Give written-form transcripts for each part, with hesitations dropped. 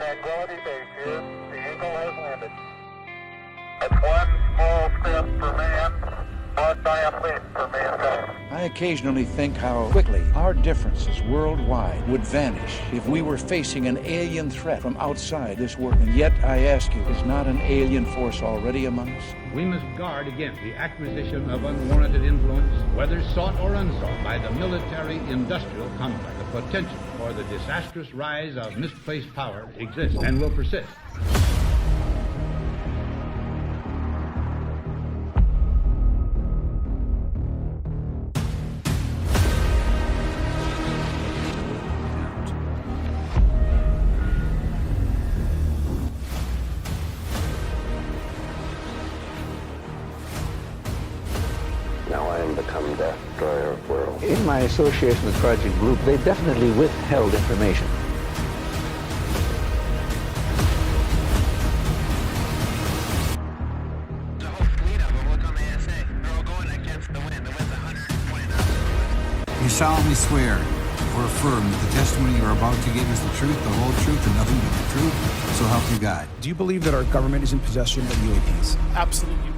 Tranquility Base here. The Eagle has landed. That's one small step for man, one giant leap for mankind. I occasionally think how quickly our differences worldwide would vanish if we were facing an alien threat from outside this world. And yet, I ask you, is not an alien force already among us? We must guard against the acquisition of unwarranted influence, whether sought or unsought, by the military-industrial complex. The potential for the disastrous rise of misplaced power exists and will persist. In my association with Project Group, they definitely withheld information. The whole fleet of them was on the ASA. They're all going against the wind. The wind's 120 knots. You solemnly swear or affirm that the testimony you are about to give is the truth, the whole truth, and nothing but the truth, so help you God. Do you believe that our government is in possession of UAPs? Absolutely.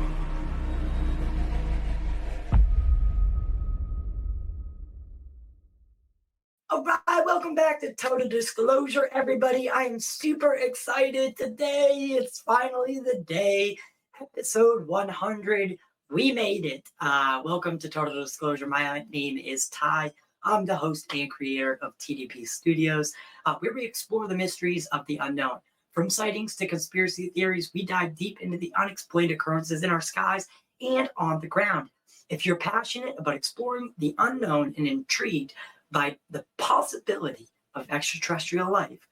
All right, welcome back to Total Disclosure, everybody. I am super excited today. It's finally the day, episode 100. We made it. Welcome to Total Disclosure. My name is Ty. I'm the host and creator of TDP Studios, where we explore the mysteries of the unknown. From sightings to conspiracy theories, we dive deep into the unexplained occurrences in our skies and on the ground. If you're passionate about exploring the unknown and intrigued by the possibility of extraterrestrial life,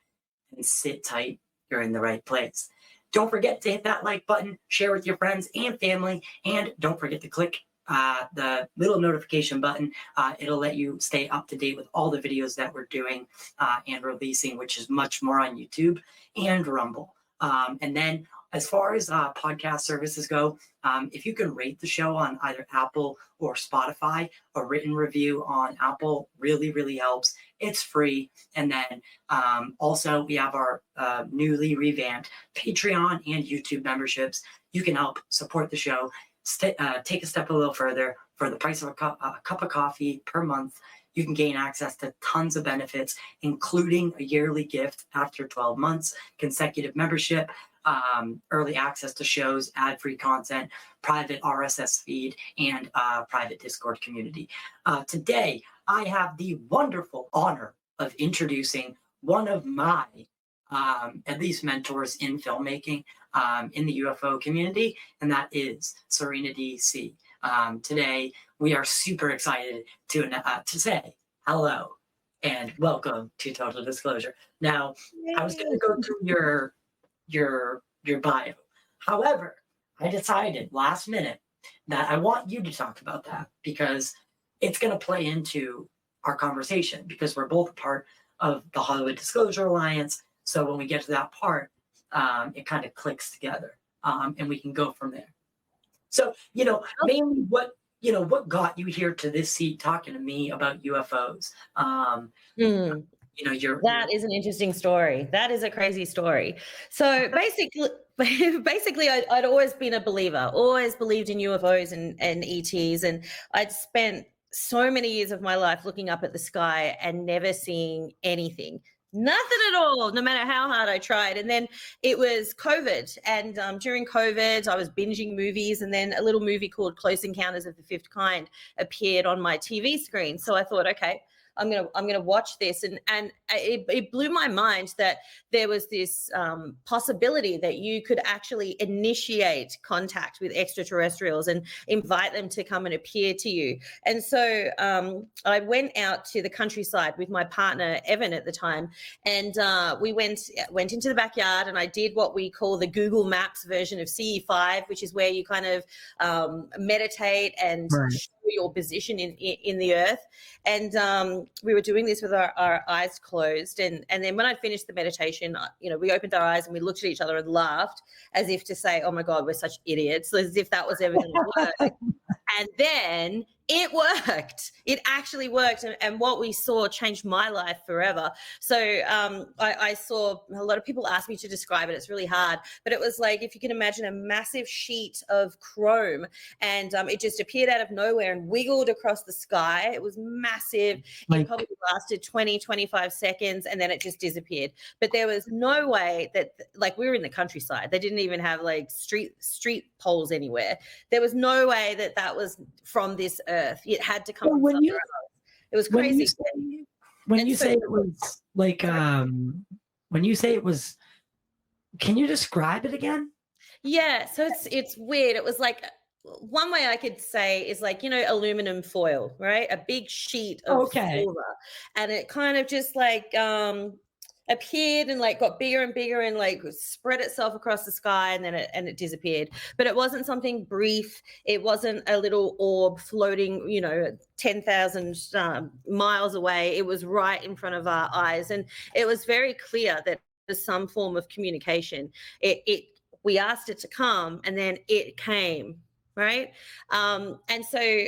and sit tight, you're in the right place. Don't forget to hit that like button, share with your friends and family, and don't forget to click the little notification button. It'll let you stay up to date with all the videos that we're doing and releasing, which is much more on YouTube and Rumble. And then as far as podcast services go, if you can rate the show on either Apple or Spotify, a written review on Apple really, really helps. It's free. And then also we have our newly revamped Patreon and YouTube memberships. You can help support the show. Take a step a little further. For the price of a cup of coffee per month, you can gain access to tons of benefits, including a yearly gift after 12 months, consecutive membership, early access to shows, ad-free content, private RSS feed, and private Discord community. Today, I have the wonderful honor of introducing one of my, at least mentors in filmmaking in the UFO community, and that is Serena DC. Today, we are super excited to say hello and welcome to Total Disclosure. Now, yay. I was going to go through your bio. However, I decided last minute that I want you to talk about that because it's going to play into our conversation because we're both a part of the Hollywood Disclosure Alliance. So when we get to that part, it kind of clicks together and we can go from there. So, mainly what got you here to this seat talking to me about UFOs? That is an interesting story. That is a crazy story. So basically, I'd always been a believer, always believed in UFOs and ETs. And I'd spent so many years of my life looking up at the sky and never seeing anything. Nothing at all, no matter how hard I tried. And then it was COVID. And during COVID, I was binging movies. And then a little movie called Close Encounters of the Fifth Kind appeared on my TV screen. So I thought, okay, I'm gonna watch this, and it blew my mind that there was this possibility that you could actually initiate contact with extraterrestrials and invite them to come and appear to you. And so I went out to the countryside with my partner Evan at the time, and we went into the backyard, and I did what we call the Google Maps version of CE5, which is where you kind of meditate and show your position in the earth. And we were doing this with our eyes closed. And then when I finished the meditation, we opened our eyes and we looked at each other and laughed as if to say, oh my God, we're such idiots, as if that was ever going to work. And then it worked. It actually worked. And what we saw changed my life forever. So I saw a lot of people ask me to describe it. It's really hard. But it was like, if you can imagine a massive sheet of chrome, and it just appeared out of nowhere and wiggled across the sky. It was massive. It probably lasted 20, 25 seconds, and then it just disappeared. But there was no way that, like, we were in the countryside. They didn't even have like street poles anywhere. There was no way that that was from this earth. It had to come from somewhere else. It was crazy. When you say it was like, when you say it was, can you describe it again? Yeah, so it's weird. It was like, one way I could say is like, aluminum foil, right? A big sheet of silver, and it kind of just like appeared and like got bigger and bigger and like spread itself across the sky, and then it disappeared. But it wasn't something brief. It wasn't a little orb floating 10,000 miles away. It was right in front of our eyes, and it was very clear that there's some form of communication. We asked it to come, and then it came, right? And so,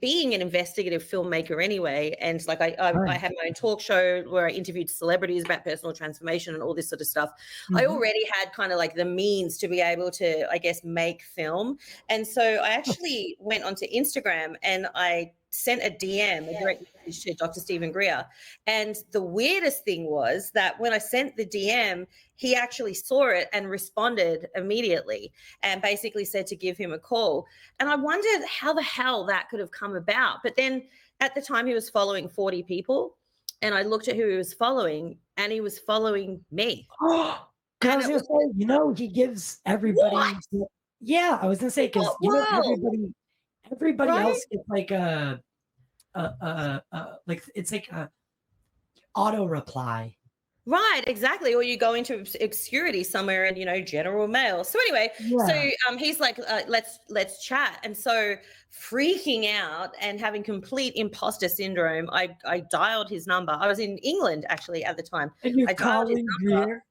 being an investigative filmmaker anyway, and like I had my own talk show where I interviewed celebrities about personal transformation and all this sort of stuff. I already had kind of like the means to be able to, I guess, make film. And so I actually went onto Instagram and I sent a DM, a direct message to Dr. Stephen Greer. And the weirdest thing was that when I sent the DM, he actually saw it and responded immediately and basically said to give him a call. And I wondered how the hell that could have come about. But then at the time he was following 40 people, and I looked at who he was following, and he was following me. I was going to say, he gives everybody. What? Yeah, I was going to say, because everybody else is like it's like a auto reply. Right, exactly. Or you go into obscurity somewhere in, general mail. So anyway, so he's like, let's chat. And so freaking out and having complete imposter syndrome, I dialed his number. I was in England actually at the time. And you're I dialed his number. Greer?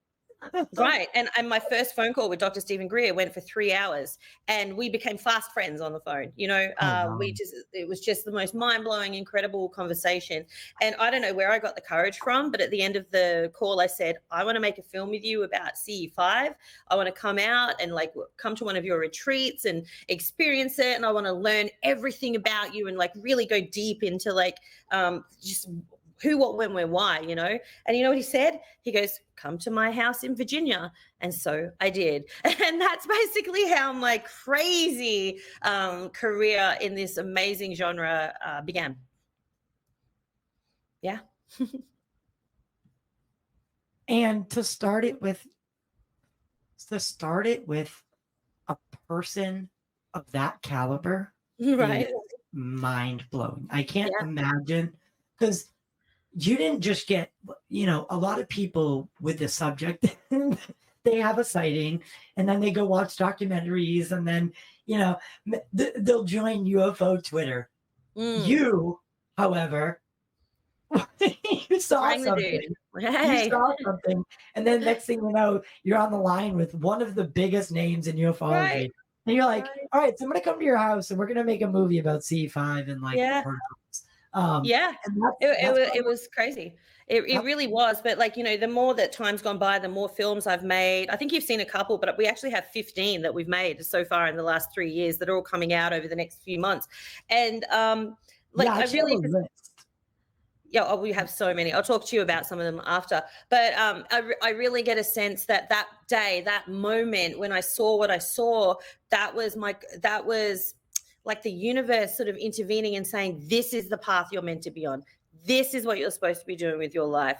Right. And my first phone call with Dr. Stephen Greer went for 3 hours, and we became fast friends on the phone. It was just the most mind-blowing, incredible conversation. And I don't know where I got the courage from, but at the end of the call, I said, I want to make a film with you about CE5. I want to come out and like come to one of your retreats and experience it. And I want to learn everything about you and like really go deep into like just who, what, when, where, why, And you know what he said? He goes, come to my house in Virginia. And so I did. And that's basically how my crazy career in this amazing genre began. Yeah. And to start it with a person of that caliber, right? Mind-blowing. I can't imagine, because you didn't just get, a lot of people with this subject, they have a sighting and then they go watch documentaries and then, they'll join UFO Twitter. You, however, you saw something. Hey. You saw something. And then next thing you know, you're on the line with one of the biggest names in ufology. Right. And you're like, all right, so I'm going to come to your house and we're going to make a movie about CE5 and like, it was crazy. It really was. But like, the more that time's gone by, the more films I've made. I think you've seen a couple, but we actually have 15 that we've made so far in the last 3 years that are all coming out over the next few months. And we have so many. I'll talk to you about some of them after. But I really get a sense that day, that moment when I saw what I saw, that was like the universe sort of intervening and saying, this is the path you're meant to be on. This is what you're supposed to be doing with your life,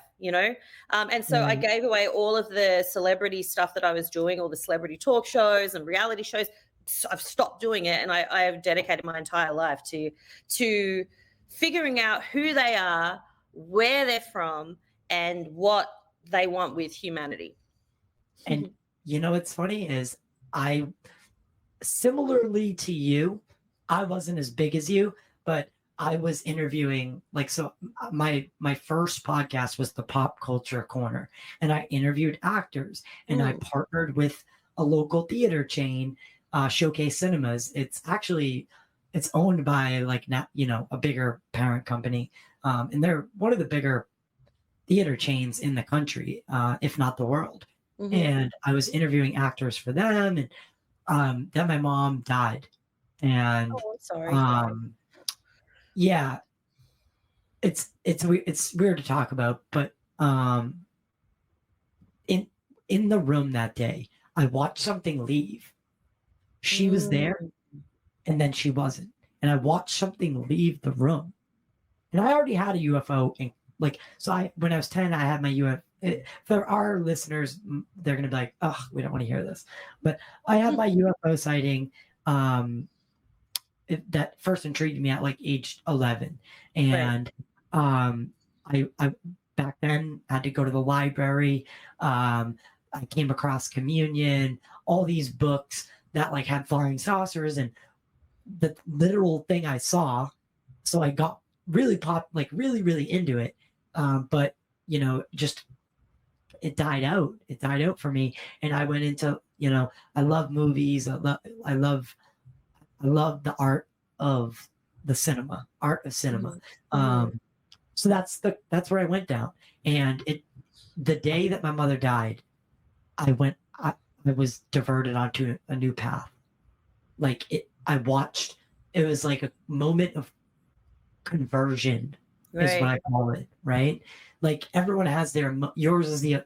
And so I gave away all of the celebrity stuff that I was doing, all the celebrity talk shows and reality shows. So I've stopped doing it, and I have dedicated my entire life to figuring out who they are, where they're from, and what they want with humanity. And what's funny is similarly to you, I wasn't as big as you, but I was interviewing, my first podcast was the Pop Culture Corner, and I interviewed actors, and I partnered with a local theater chain, Showcase Cinemas. It's actually it's owned by like not, a bigger parent company. And they're one of the bigger theater chains in the country, if not the world. Mhm. And I was interviewing actors for them, and then my mom died. And Oh, I'm sorry. yeah, it's weird to talk about, but in the room that day, I watched something leave. She was there, and then she wasn't. And I watched something leave the room. And I already had a UFO, and when I was 10, I had my UFO. For our listeners, they're gonna be like, "Oh, we don't want to hear this," but I had my UFO sighting. That first intrigued me at like age 11, and I back then had to go to the library. I came across Communion, all these books that like had flying saucers, and the literal thing I saw. So I got really really into it. But just it died out. It died out for me, and I went into I love movies. I love the art of cinema. So that's where I went down, and the day that my mother died, I was diverted onto a new path. I watched. It was like a moment of conversion, is what I call it. Right? Like everyone has yours is the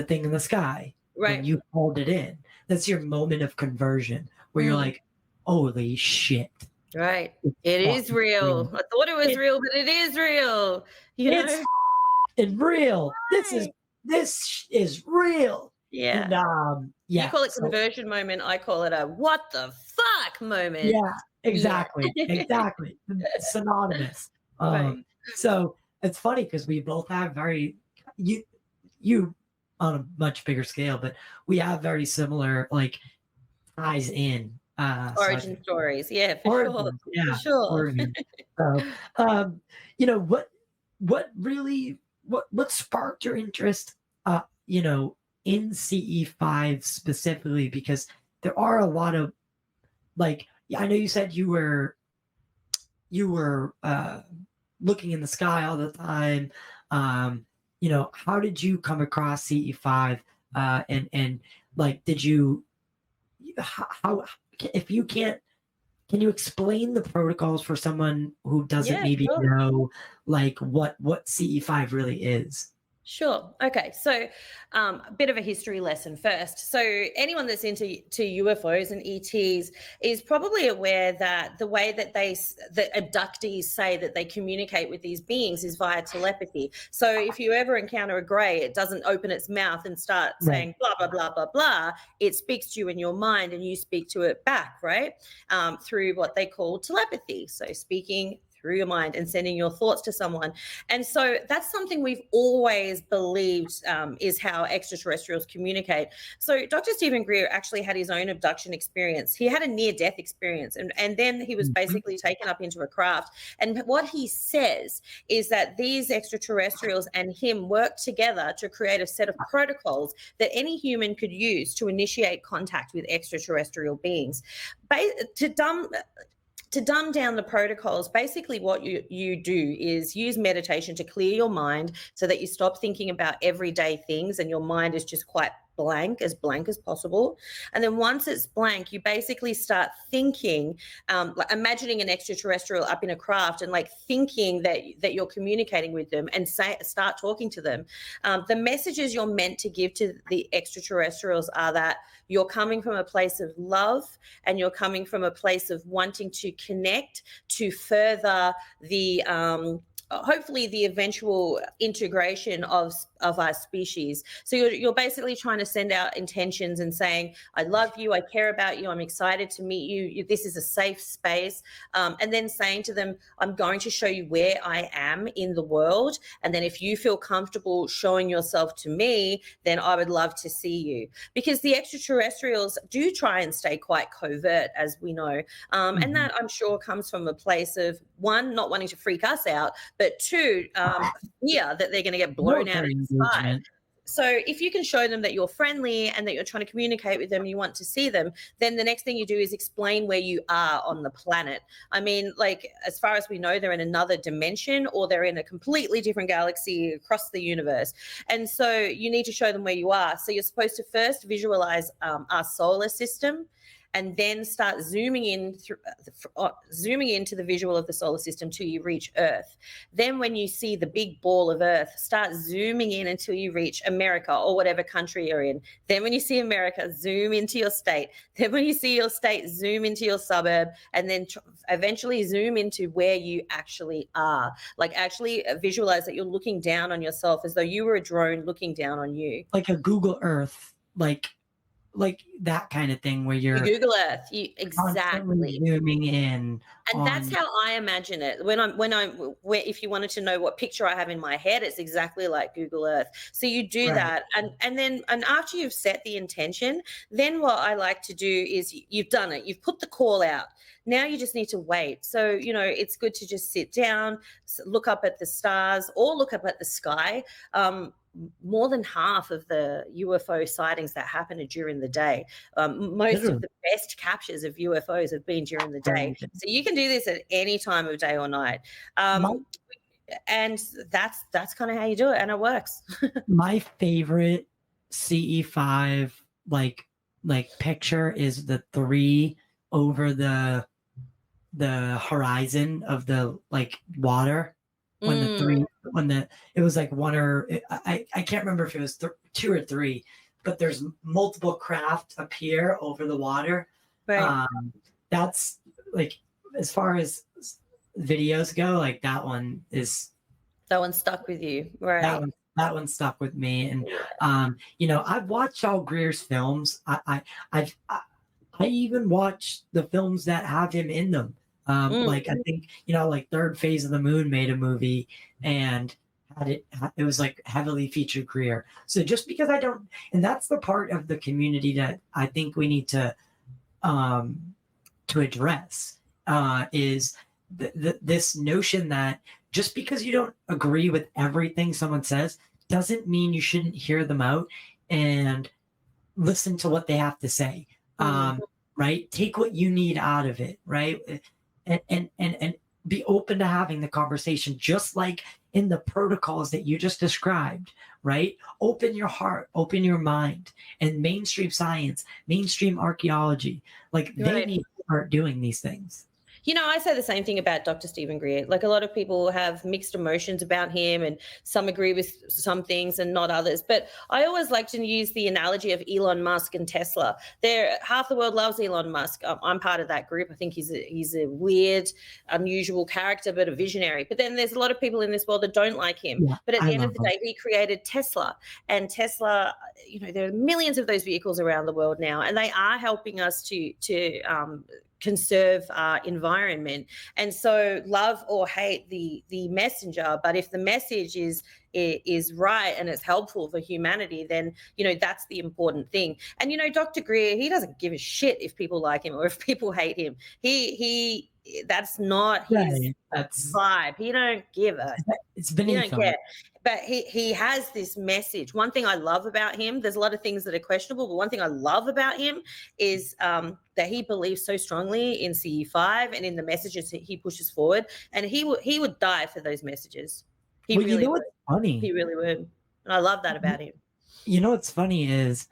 thing in the sky. Right. When you called it in. That's your moment of conversion where you're like, holy shit. Right. It is real. I thought it was real, but it is real. It's real. Right. This is real. Yeah. And, you call it conversion moment. I call it a what the fuck moment. Yeah, exactly. Exactly. It's synonymous. Right. So it's funny because we both have you on a much bigger scale, but we have very similar ties in origin stories. Yeah, for sure. Yeah, for sure. origin. So, what sparked your interest, in CE5 specifically? Because there are a lot of I know you said you were looking in the sky all the time. How did you come across CE5? And did you how if you can't, can you explain the protocols for someone who doesn't maybe know what CE5 really is? Sure. Okay. So a bit of a history lesson first. So anyone that's into UFOs and ETs is probably aware that the way that the abductees say that they communicate with these beings is via telepathy. So if you ever encounter a grey, it doesn't open its mouth and start saying blah, blah, blah, blah, blah. It speaks to you in your mind and you speak to it back, right? Through what they call telepathy. So speaking through your mind and sending your thoughts to someone. And so that's something we've always believed is how extraterrestrials communicate. So Dr. Stephen Greer actually had his own abduction experience. He had a near-death experience, and then he was basically taken up into a craft. And what he says is that these extraterrestrials and him worked together to create a set of protocols that any human could use to initiate contact with extraterrestrial beings. To dumb down the protocols, basically what you do is use meditation to clear your mind so that you stop thinking about everyday things and your mind is just quite blank as possible. And then once it's blank, you basically start thinking, imagining an extraterrestrial up in a craft and thinking that you're communicating with them and start talking to them. The messages you're meant to give to the extraterrestrials are that you're coming from a place of love and you're coming from a place of wanting to connect to further the hopefully the eventual integration of our species. So you're basically trying to send out intentions and saying, I love you, I care about you, I'm excited to meet you, this is a safe space. And then saying to them, I'm going to show you where I am in the world. And then if you feel comfortable showing yourself to me, then I would love to see you. Because the extraterrestrials do try and stay quite covert, as we know. And that I'm sure comes from a place of, one, not wanting to freak us out, but two, fear that they're going to get blown out of the sky. So if you can show them that you're friendly and that you're trying to communicate with them, you want to see them, then the next thing you do is explain where you are on the planet. I mean, like, as far as we know, they're in another dimension or they're in a completely different galaxy across the universe. And so you need to show them where you are. So you're supposed to first visualize our solar system, and then start zooming into the visual of the solar system till you reach Earth. Then when you see the big ball of Earth, start zooming in until you reach America or whatever country you're in. Then when you see America, zoom into your state. Then when you see your state, zoom into your suburb, and then eventually zoom into where you actually are. Like, actually visualize that you're looking down on yourself as though you were a drone looking down on you. Like a Google Earth, like that kind of thing, where you're Google Earth, exactly zooming in, and that's how I imagine it. If you wanted to know what picture I have in my head, it's exactly like Google Earth. So you do that, and after you've set the intention, then what I like to do is you've done it, you've put the call out. Now you just need to wait. So it's good to just sit down, look up at the stars, or look up at the sky. More than half of the UFO sightings that happen are during the day. Most of the best captures of UFOs have been during the day. So you can do this at any time of day or night. And that's kind of how you do it, and it works. My favorite CE5 like picture is the 3 over the horizon of the water. When the 3, it was like 1 or I can't remember if it was 2 or 3, but there's multiple craft appear over the water. Right. That's like, as far as videos go, like that one stuck with you, right? That one stuck with me, and I've watched all Greer's films. I even watched the films that have him in them. Like, I think, like Third Phase of the Moon made a movie, and it was like heavily featured Greer. So just because and that's the part of the community that I think we need to address, is this notion that just because you don't agree with everything someone says doesn't mean you shouldn't hear them out and listen to what they have to say. Right? Take what you need out of it, right? And be open to having the conversation, just like in the protocols that you just described, right? Open your heart, open your mind, and mainstream science, mainstream archaeology, they need to start doing these things. I say the same thing about Dr. Stephen Greer. Like, a lot of people have mixed emotions about him, and some agree with some things and not others. But I always like to use the analogy of Elon Musk and Tesla. Half the world loves Elon Musk. I'm part of that group. I think he's a weird, unusual character, but a visionary. But then there's a lot of people in this world that don't like him. Yeah, but at the end of the day, he created Tesla. And Tesla, there are millions of those vehicles around the world now, and they are helping us to conserve our environment. And so love or hate the messenger, but if the message is right and it's helpful for humanity, then that's the important thing. And Dr. Greer, he doesn't give a shit if people like him or if people hate him. He that's not his vibe. He don't give a. It's beneath him. He don't care. But he has this message. One thing I love about him, there's a lot of things that are questionable, but one thing I love about him is that he believes so strongly in CE5 and in the messages that he pushes forward, and he would die for those messages. He really would. What's funny? He really would, and I love that about him. What's funny is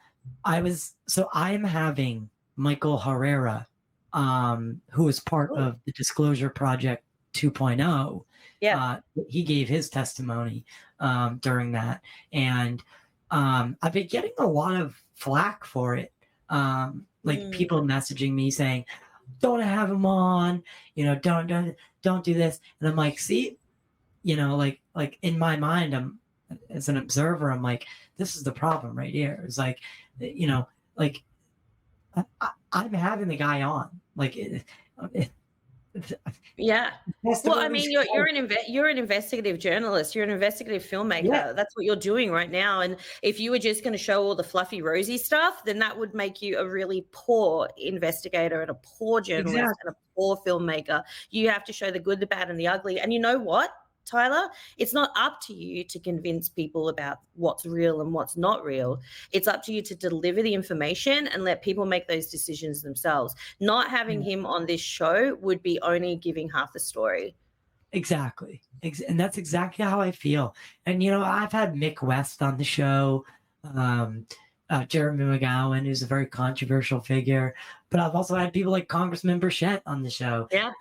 I'm having Michael Herrera, who is part of the Disclosure Project 2.0. Yeah, he gave his testimony during that, and I've been getting a lot of flack for it. People messaging me saying, "Don't have him on," don't do this, and I'm like, see, like in my mind, I'm as an observer, I'm like, this is the problem right here. It's like, I'm having the guy on, yeah. Well, I mean, you're an investigative journalist. You're an investigative filmmaker. Yeah. That's what you're doing right now. And if you were just going to show all the fluffy, rosy stuff, then that would make you a really poor investigator and a poor journalist and a poor filmmaker. You have to show the good, the bad, and the ugly. And you know what? Tyler. It's not up to you to convince people about what's real and what's not real. It's up to you to deliver the information and let people make those decisions themselves. Not having him on this show would be only giving half the story. Exactly. And that's exactly how I feel. And, I've had Mick West on the show, Jeremy McGowan, who's a very controversial figure. But I've also had people like Congressman Burchett on the show. Yeah.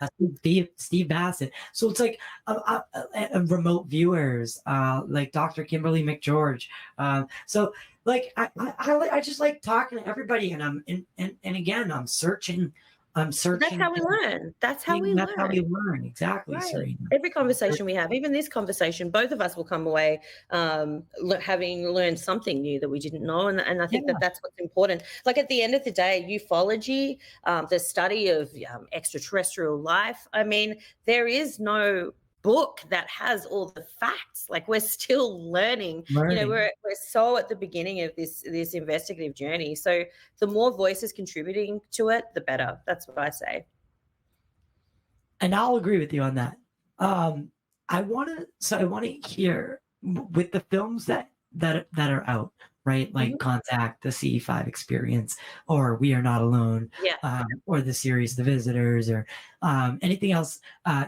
Steve Bassett. So it's like remote viewers, like Dr. Kimberly McGeorge. So like I just like talking to everybody, and again I'm searching. That's how we learn. That's how we learn. Exactly, right. Serena. Every conversation we have, even this conversation, both of us will come away having learned something new that we didn't know. And I think that's what's important. Like at the end of the day, ufology, the study of extraterrestrial life, I mean, there is no book that has all the facts. Like we're still learning. We're so at the beginning of this investigative journey. So the more voices contributing to it, the better. That's what I say. And I'll agree with you on that. I want to hear with the films that are out, right? Like Contact, the CE5 Experience, or We Are Not Alone, or the series The Visitors, or anything else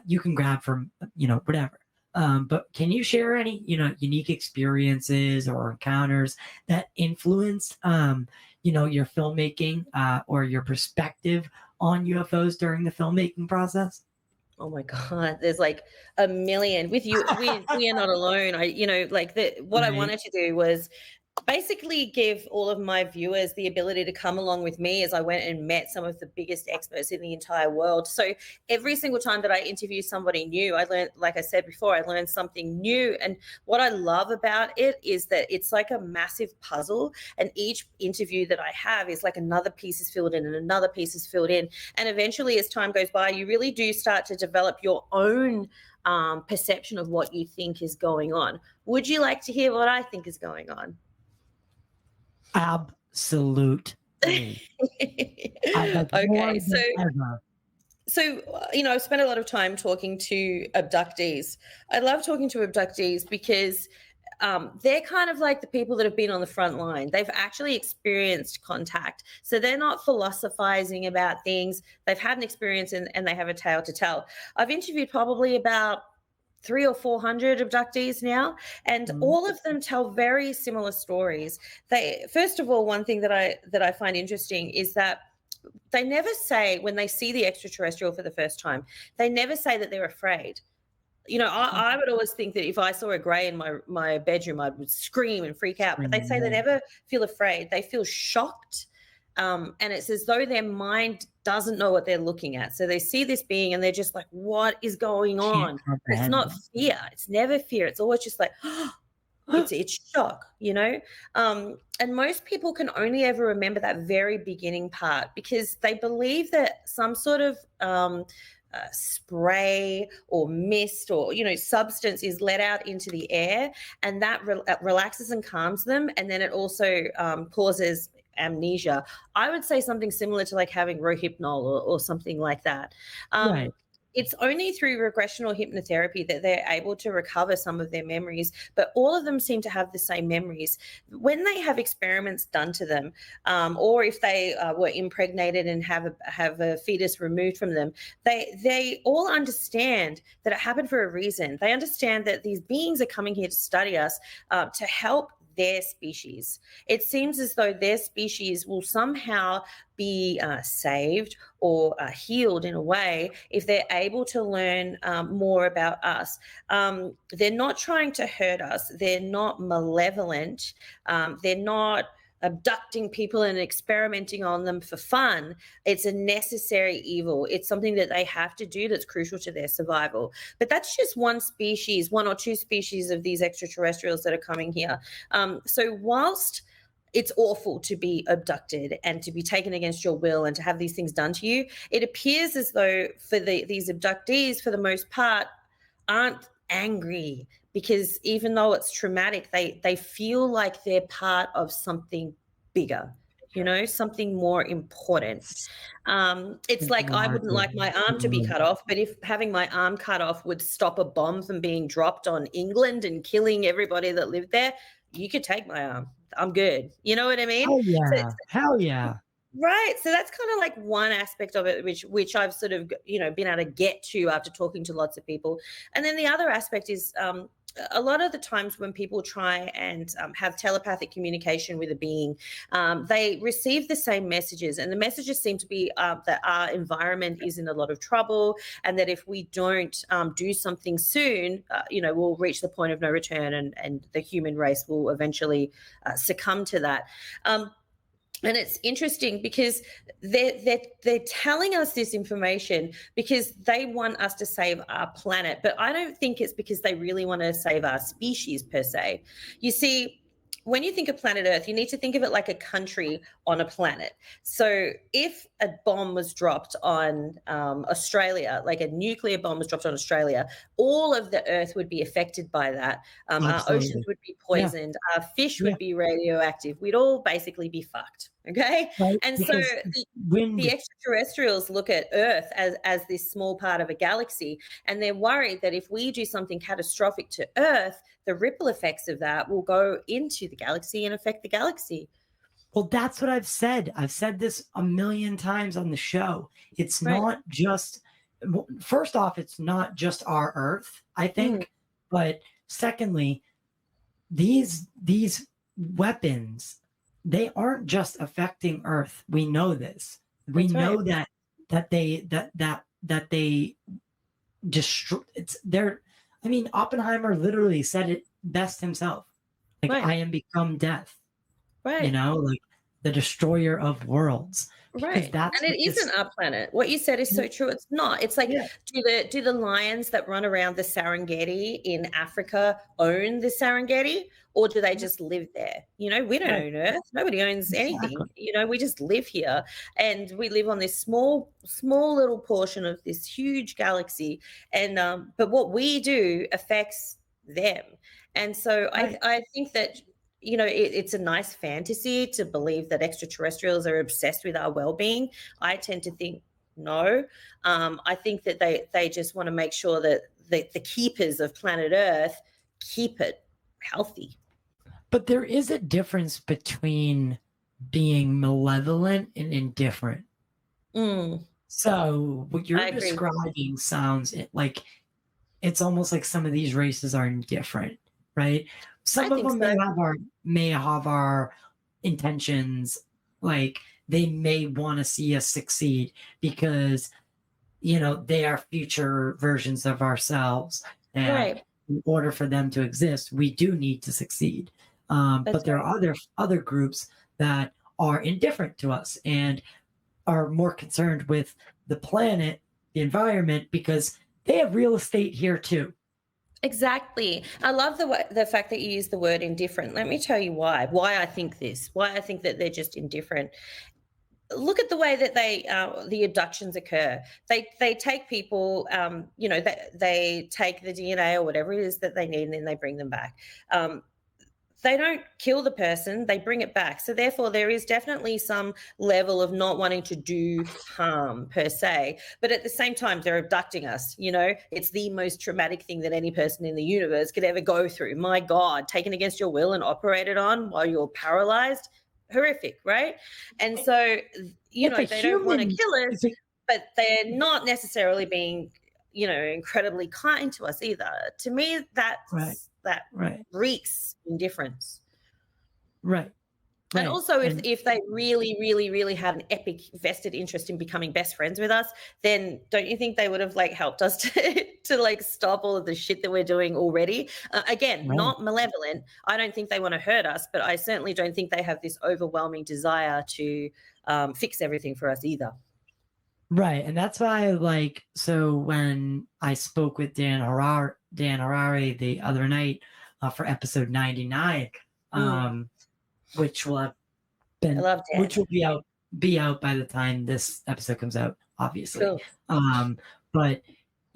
you can grab from, whatever. But can you share any, unique experiences or encounters that influenced, your filmmaking or your perspective on UFOs during the filmmaking process? Oh my God, there's like a million. With you, we are not alone. What I wanted to do was basically give all of my viewers the ability to come along with me as I went and met some of the biggest experts in the entire world. So every single time that I interview somebody new, I learned, like I said before, I learned something new. And what I love about it is that it's like a massive puzzle, and each interview that I have is like another piece is filled in and another piece is filled in. And eventually, as time goes by, you really do start to develop your own perception of what you think is going on. Would you like to hear what I think is going on? Absolutely. Okay, so I've spent a lot of time talking to abductees. I love talking to abductees because they're kind of like the people that have been on the front line. They've actually experienced contact. So they're not philosophizing about things. They've had an experience and they have a tale to tell. I've interviewed probably about 300 or 400 abductees now, and all of them tell very similar stories. First of all, one thing that I find interesting is that they never say, when they see the extraterrestrial for the first time, they never say that they're afraid. I would always think that if I saw a grey in my bedroom, I would scream and freak out. But they say they never feel afraid. They feel shocked. And it's as though their mind doesn't know what they're looking at. So they see this being and they're just like, what is going on? It's not fear. It's never fear. It's always just like, it's shock, and most people can only ever remember that very beginning part because they believe that some sort of spray or mist or substance is let out into the air, and that relaxes and calms them, and then it also causes amnesia. I would say something similar to like having Rohypnol or something like that. Right. It's only through regressional hypnotherapy that they're able to recover some of their memories, but all of them seem to have the same memories. When they have experiments done to them, or if they were impregnated and have a fetus removed from them, they all understand that it happened for a reason. They understand that these beings are coming here to study us, to help their species. It seems as though their species will somehow be saved or healed in a way if they're able to learn more about us. They're not trying to hurt us. They're not malevolent. They're not abducting people and experimenting on them for fun. It's a necessary evil. It's something that they have to do that's crucial to their survival. But that's just one or two species of these extraterrestrials that are coming here. So whilst it's awful to be abducted and to be taken against your will and to have these things done to you, it appears as though for these abductees, for the most part, aren't angry, because even though it's traumatic, they feel like they're part of something bigger. something more important. It's like I wouldn't like my arm to be cut off, but if having my arm cut off would stop a bomb from being dropped on England and killing everybody that lived there, you could take my arm. I'm good. You know what I mean? Oh yeah. Hell yeah. Right. So that's kind of like one aspect of it, which I've sort of, been able to get to after talking to lots of people. And then the other aspect is a lot of the times when people try and have telepathic communication with a being, they receive the same messages, and the messages seem to be that our environment is in a lot of trouble, and that if we don't do something soon, we'll reach the point of no return, and the human race will eventually succumb to that. And it's interesting because they're telling us this information because they want us to save our planet. But I don't think it's because they really want to save our species per se. You see, when you think of planet Earth, you need to think of it like a country on a planet. So if a bomb was dropped on Australia, like a nuclear bomb was dropped on Australia, all of the Earth would be affected by that. Our oceans would be poisoned. Our fish would be radioactive. We'd all basically be fucked. Okay. Right, and so the extraterrestrials look at Earth as this small part of a galaxy, and they're worried that if we do something catastrophic to Earth, the ripple effects of that will go into the galaxy and affect the galaxy. Well, that's what I've said. I've said this a million times on the show. It's not just, first off, it's not just our Earth, I think. But secondly, these weapons, they aren't just affecting Earth. We know this. We know that they destroy. I mean, Oppenheimer literally said it best himself. Like, I am become death. Right. Like the destroyer of worlds. Right. And it isn't our planet. What you said is so true. It's not. It's like, do the lions that run around the Serengeti in Africa own the Serengeti, or do they just live there? We don't own Earth. Nobody owns anything. We just live here, and we live on this small little portion of this huge galaxy. And but what we do affects them. And so I think that it's a nice fantasy to believe that extraterrestrials are obsessed with our well-being. I tend to think no. I think that they just want to make sure that the keepers of planet Earth keep it healthy. But there is a difference between being malevolent and indifferent. So what you're describing sounds like it's almost like some of these races are indifferent, right? Some of them may have our intentions, like they may want to see us succeed because, they are future versions of ourselves. And in order for them to exist, we do need to succeed. But there are other groups that are indifferent to us and are more concerned with the planet, the environment, because they have real estate here too. Exactly. I love the fact that you use the word indifferent. Let me tell you why I think this, why I think that they're just indifferent. Look at the way that the abductions occur. They take people, they take the DNA or whatever it is that they need, and then they bring them back. They don't kill the person, they bring it back. So therefore, there is definitely some level of not wanting to do harm per se. But at the same time, they're abducting us. It's the most traumatic thing that any person in the universe could ever go through. My God, taken against your will and operated on while you're paralyzed. Horrific, right? And so, they don't want to kill us, but they're not necessarily being, incredibly kind to us either. To me, that reeks indifference. Right. And also, if they really, really, really had an epic vested interest in becoming best friends with us, then don't you think they would have helped us to stop all of the shit that we're doing already? Not malevolent. I don't think they want to hurt us, but I certainly don't think they have this overwhelming desire to fix everything for us either. Right. And that's why so when I spoke with Dan Harari the other night for episode 99, which will be out by the time this episode comes out, obviously. Cool. But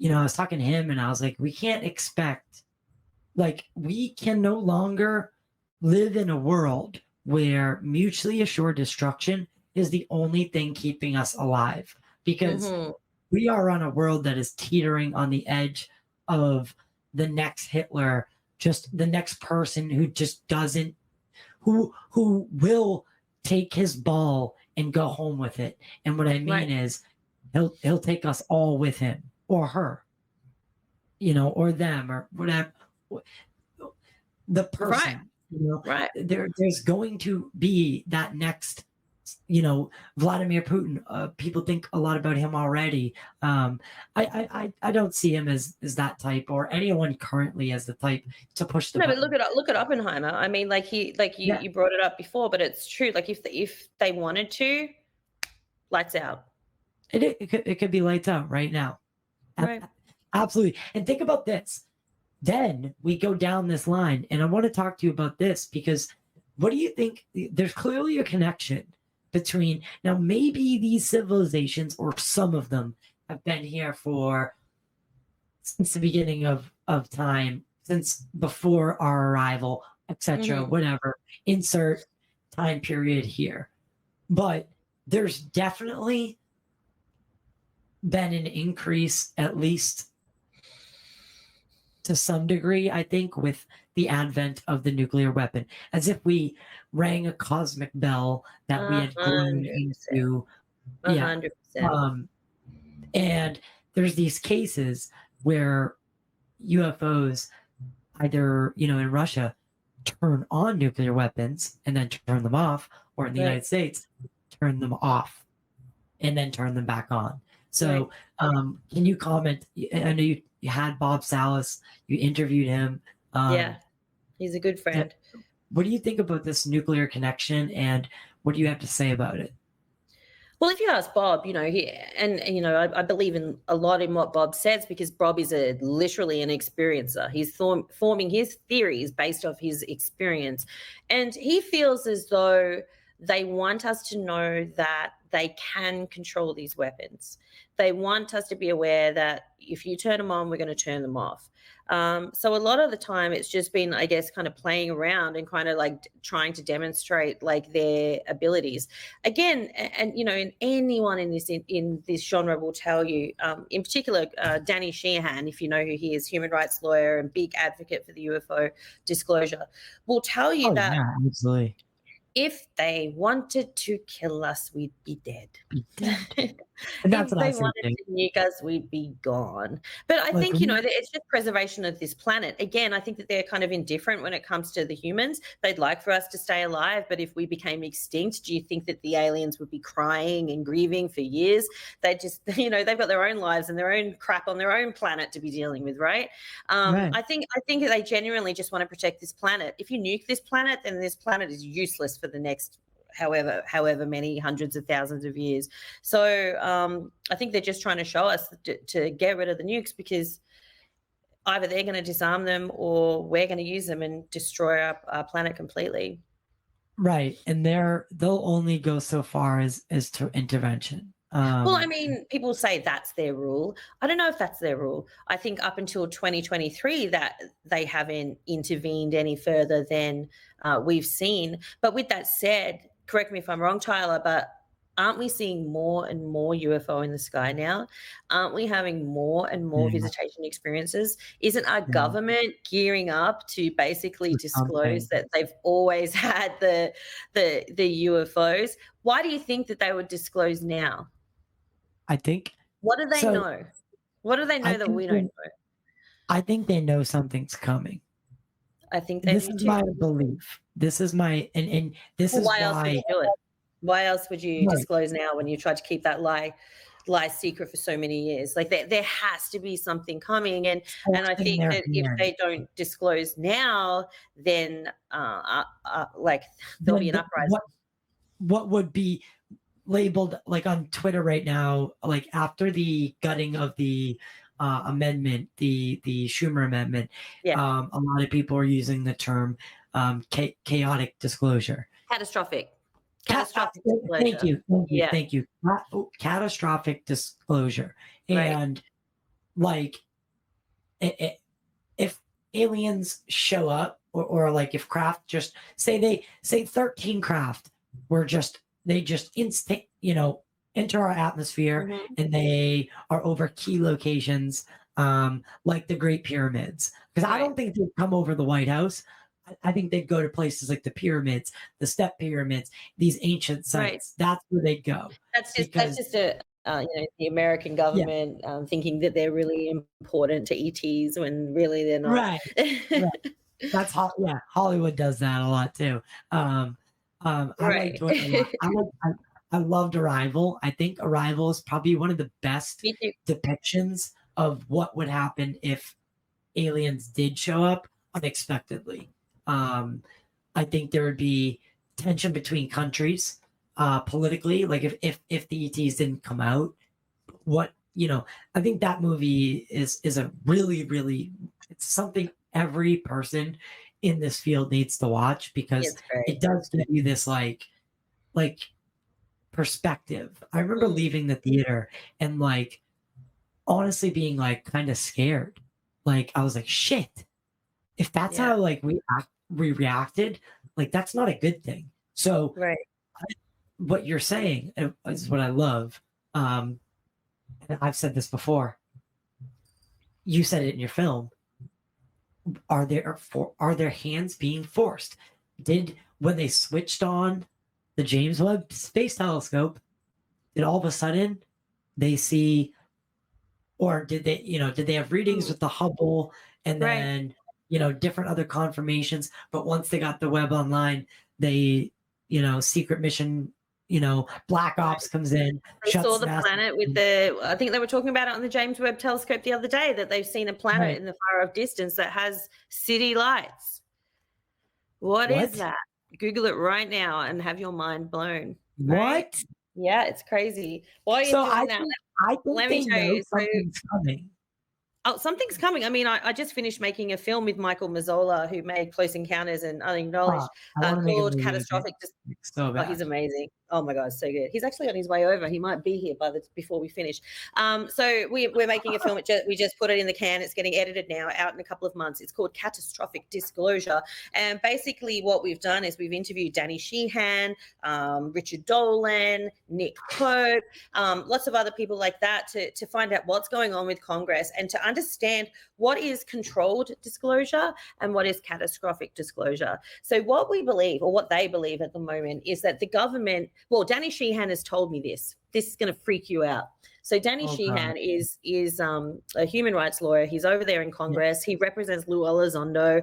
I was talking to him and I was like, we can't expect, we can no longer live in a world where mutually assured destruction is the only thing keeping us alive, because we are on a world that is teetering on the edge of the next Hitler, just the next person who just doesn't, who will take his ball and go home with it. And what I mean is he'll take us all with him, or her, you know, or them, or whatever. The person, you know, there's going to be that next, you know, Vladimir Putin. People think a lot about him already. I don't see him as that type, or anyone currently as the type to push the button. But look at Oppenheimer. I mean, you brought it up before, but it's true. Like if they wanted to, lights out. It could be lights out right now. Right. Absolutely. And think about this. Then we go down this line, and I want to talk to you about this, because what do you think? There's clearly a connection between, now maybe these civilizations, or some of them, have been here since the beginning of time, since before our arrival, etc., whatever, insert time period here. But there's definitely been an increase, at least to some degree, I think, with the advent of the nuclear weapon, as if we rang a cosmic bell that we had grown into. 100%. And there's these cases where UFOs, either, you know, in Russia, turn on nuclear weapons and then turn them off, or in the United States, turn them off and then turn them back on. So can you comment? I know you had Bob Salas, you interviewed him. Yeah, he's a good friend. What do you think about this nuclear connection, and what do you have to say about it? Well, if you ask Bob, you know, I believe in a lot in what Bob says, because Bob is literally an experiencer. He's forming his theories based off his experience. And he feels as though they want us to know that they can control these weapons. They want us to be aware that if you turn them on, we're going to turn them off. So a lot of the time it's just been, I guess, kind of playing around and kind of like trying to demonstrate like their abilities. Again, and you know, anyone in this genre will tell you, in particular, Danny Sheehan, if you know who he is, human rights lawyer and big advocate for the UFO disclosure, will tell you that absolutely. If they wanted to kill us, we'd be dead. And that's if they wanted to nuke us, we'd be gone. But I think, you know, it's just preservation of this planet. Again, I think that they're kind of indifferent when it comes to the humans. They'd like for us to stay alive, but if we became extinct, do you think that the aliens would be crying and grieving for years? They just, you know, they've got their own lives and their own crap on their own planet to be dealing with, right? I think they genuinely just want to protect this planet. If you nuke this planet, then this planet is useless for the next however many hundreds of thousands of years. So I think they're just trying to show us to get rid of the nukes, because either they're going to disarm them or we're going to use them and destroy our planet completely. Right. And they'll only go so far as to intervention. Well, I mean, people say that's their rule. I don't know if that's their rule. I think up until 2023 that they haven't intervened any further than we've seen. But with that said, correct me if I'm wrong, Tyler, but aren't we seeing more and more UFO in the sky now? Aren't we having more and more visitation experiences? Isn't our government gearing up to basically disclose that they've always had the UFOs? Why do you think that they would disclose now? I think. What do they know? What do they know that we don't know? I think they know something's coming. I think they This is my belief. This is my and this is why else would you do it? Why else would you disclose now when you tried to keep that lie secret for so many years? Like there has to be something coming, and I think that if they don't disclose now, then like there'll be an uprising. What would be labeled like on Twitter right now, like after the gutting of the amendment, the Schumer amendment, a lot of people are using the term chaotic disclosure. Catastrophic disclosure. Thank you. Catastrophic disclosure. And like if aliens show up or like if craft just say 13 craft were they just instant, enter our atmosphere, and they are over key locations, like the Great Pyramids. Because I don't think they'd come over the White House. I think they'd go to places like the pyramids, the step pyramids, these ancient sites. That's where they'd go. That's just the American government thinking that they're really important to ETs when really they're not. Right. That's Hollywood does that a lot too. I liked it a lot. I loved Arrival. I think Arrival is probably one of the best depictions of what would happen if aliens did show up unexpectedly. I think there would be tension between countries, politically. Like if the ETs didn't come out, I think that movie is a really, really, it's something every person in this field needs to watch, because it does give you this like perspective. I remember leaving the theater and like honestly being like kind of scared. Like I was like, shit, if that's how like we reacted, like that's not a good thing. So what you're saying is what I love. And I've said this before. You said it in your film. Are their hands being forced? When they switched on the James Webb Space Telescope, did all of a sudden they see, or did they have readings with the Hubble and then different other confirmations? But once they got the Webb online, they secret mission, Black Ops comes in. They saw the planet with I think they were talking about it on the James Webb Telescope the other day, that they've seen a planet in the far off distance that has city lights. What is that? Google it right now and have your mind blown. What? Yeah, it's crazy. Why are you doing that? I think let me tell you, something's coming. Oh, something's coming. I mean, I just finished making a film with Michael Mazzola, who made Close Encounters and Unacknowledged, called Catastrophic. So bad. Oh, he's amazing. Oh my God, so good. He's actually on his way over. He might be here before we finish. So we're making a film. We just put it in the can. It's getting edited now, out in a couple of months. It's called Catastrophic Disclosure. And basically what we've done is we've interviewed Danny Sheehan, Richard Dolan, Nick Pope, lots of other people like that to find out what's going on with Congress and to understand what is controlled disclosure and what is catastrophic disclosure. So what we believe, or what they believe at the moment, is that the government, well, Danny Sheehan has told me this. This is going to freak you out. So Danny Sheehan is a human rights lawyer. He's over there in Congress. He represents Lou Elizondo.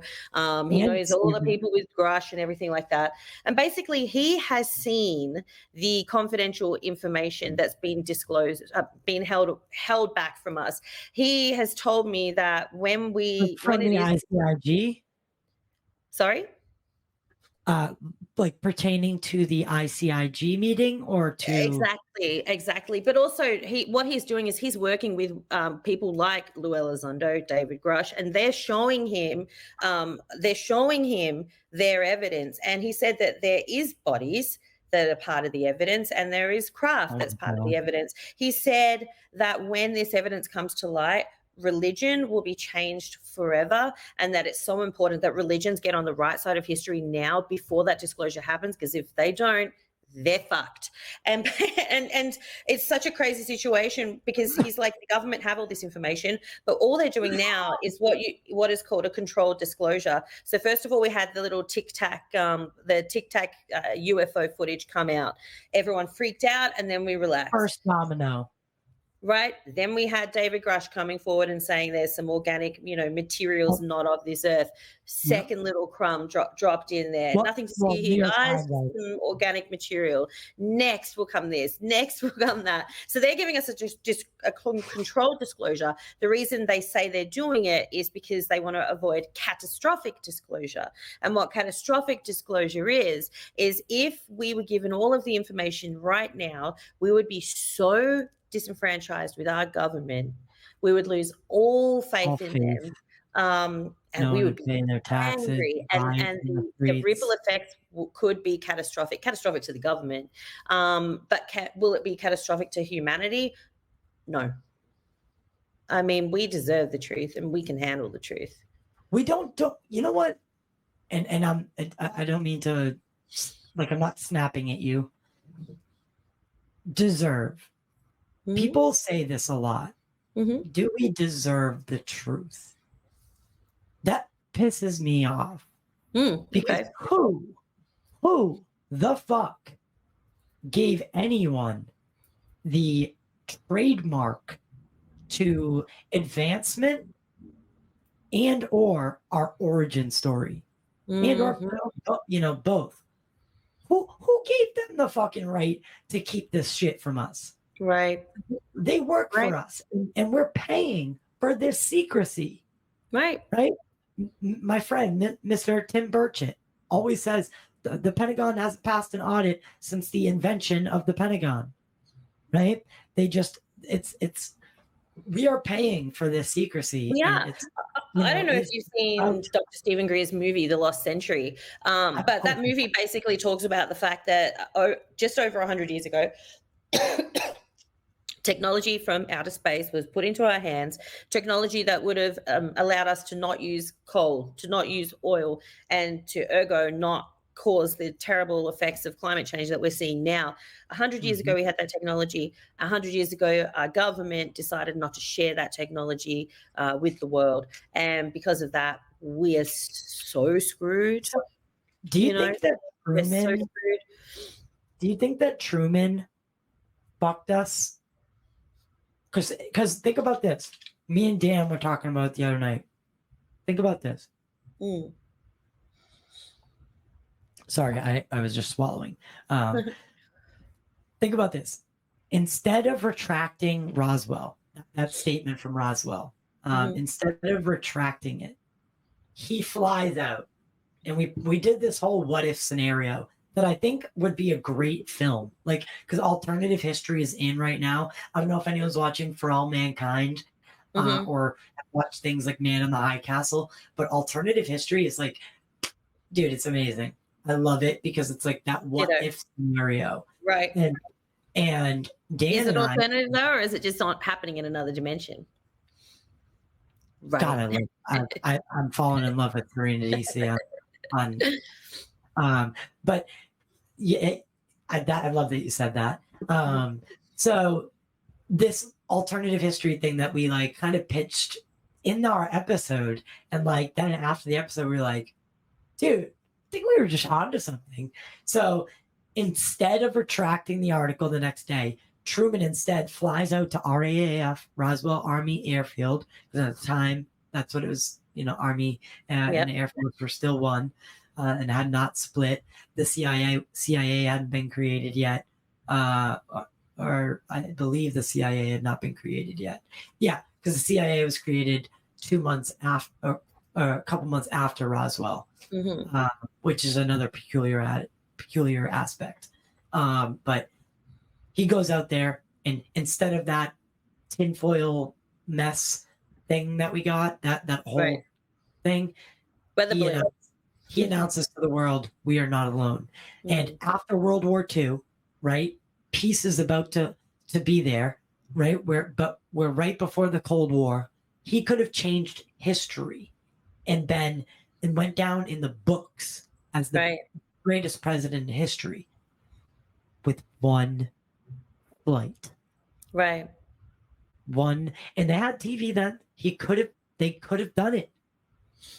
He knows all the people with Grush and everything like that. And basically, he has seen the confidential information that's been disclosed, been held back from us. He has told me that when the ICIG. Sorry. Like pertaining to the ICIG meeting, or to exactly. But also what he's doing is he's working with people like Lou Elizondo, David Grush, and they're showing him their evidence. And he said that there is bodies that are part of the evidence, and there is craft that's part of the evidence. He said that when this evidence comes to light, religion will be changed forever, and that it's so important that religions get on the right side of history now before that disclosure happens, because if they don't, they're fucked. And it's such a crazy situation, because he's like, the government have all this information, but all they're doing now is what is called a controlled disclosure. So first of all, we had the little tic-tac UFO footage come out. Everyone freaked out, and then we relaxed. First domino. Right. Then we had David Grush coming forward and saying there's some organic, materials not of this earth. Second little crumb dropped in there. Nothing to see here, guys. Some organic material. Next will come this. Next will come that. So they're giving us a controlled disclosure. The reason they say they're doing it is because they want to avoid catastrophic disclosure. And what catastrophic disclosure is if we were given all of the information right now, we would be so disenfranchised with our government, we would lose all faith in them, and we would be paying their taxes, angry, and the ripple effects could be catastrophic to the government, but will it be catastrophic to humanity? No. I mean, we deserve the truth, and we can handle the truth. We don't you know what? and I don't mean to, like, I'm not snapping at you. Deserve. People say this a lot. Do we deserve the truth? That pisses me off. Because Okay. who the fuck gave anyone the trademark to advancement and or our origin story? And or, both. Who gave them the fucking right to keep this shit from us? Right. They work Right. for us, and we're paying for this secrecy. Right. Right? My friend, Mr. Tim Burchett, always says the Pentagon hasn't passed an audit since the invention of the Pentagon. Right? They just, we are paying for this secrecy. Yeah. And I don't know if you've seen Dr. Stephen Greer's movie, The Lost Century, but that movie basically talks about the fact that just over 100 years ago, technology from outer space was put into our hands, technology that would have allowed us to not use coal, to not use oil, and to ergo not cause the terrible effects of climate change that we're seeing now. 100 years ago, we had that technology. 100 years ago, our government decided not to share that technology with the world. And because of that, we are so screwed. Do you think that we're so Truman, screwed. do you think that Truman fucked us? Because think about this. Me and Dan were talking about it the other night. Think about this. Sorry, I was just swallowing. Think about this. Instead of retracting Roswell, that statement from Roswell, instead of retracting it, he flies out. And we did this whole what if scenario that I think would be a great film. Like, because alternative history is in right now. I don't know if anyone's watching For All Mankind or watch things like Man in the High Castle, but alternative history is like, dude, it's amazing. I love it because it's like that what if scenario. Right. And Dan is it and alternative though, or is it just not happening in another dimension? Right. God, I'm falling in love with Serena DC but yeah, I love that you said that. So this alternative history thing that we like kind of pitched in our episode, and like then after the episode, we were like, dude, I think we were just onto something. So instead of retracting the article the next day, Truman instead flies out to RAAF, Roswell Army Airfield, because at the time that's what it was. Army and Air Force were still one. And had not split. The CIA hadn't been created yet, or I believe the CIA had not been created yet. Yeah, because the CIA was created 2 months after, or a couple months after Roswell, which is another peculiar aspect. But he goes out there, and instead of that tinfoil mess thing that we got, that whole thing, he announces to the world, we are not alone. And after World War II, right, peace is about to be there, right? We're right before the Cold War. He could have changed history and went down in the books as the greatest president in history with one flight. Right. And they had TV then. They could have done it.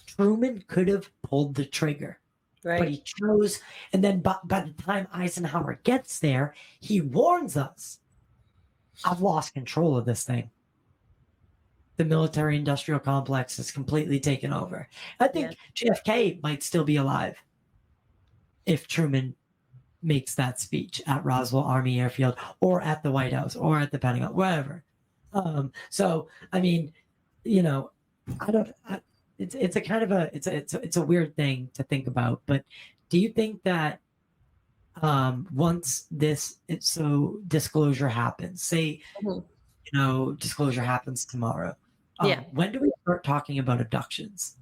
Truman could have pulled the trigger, but he chose. And then by the time Eisenhower gets there, he warns us, I've lost control of this thing. The military-industrial complex is completely taken over. I think JFK might still be alive if Truman makes that speech at Roswell Army Airfield or at the White House or at the Pentagon, wherever. So, I mean, it's a kind of it's a weird thing to think about, but do you think that once disclosure happens, say disclosure happens tomorrow, when do we start talking about abductions?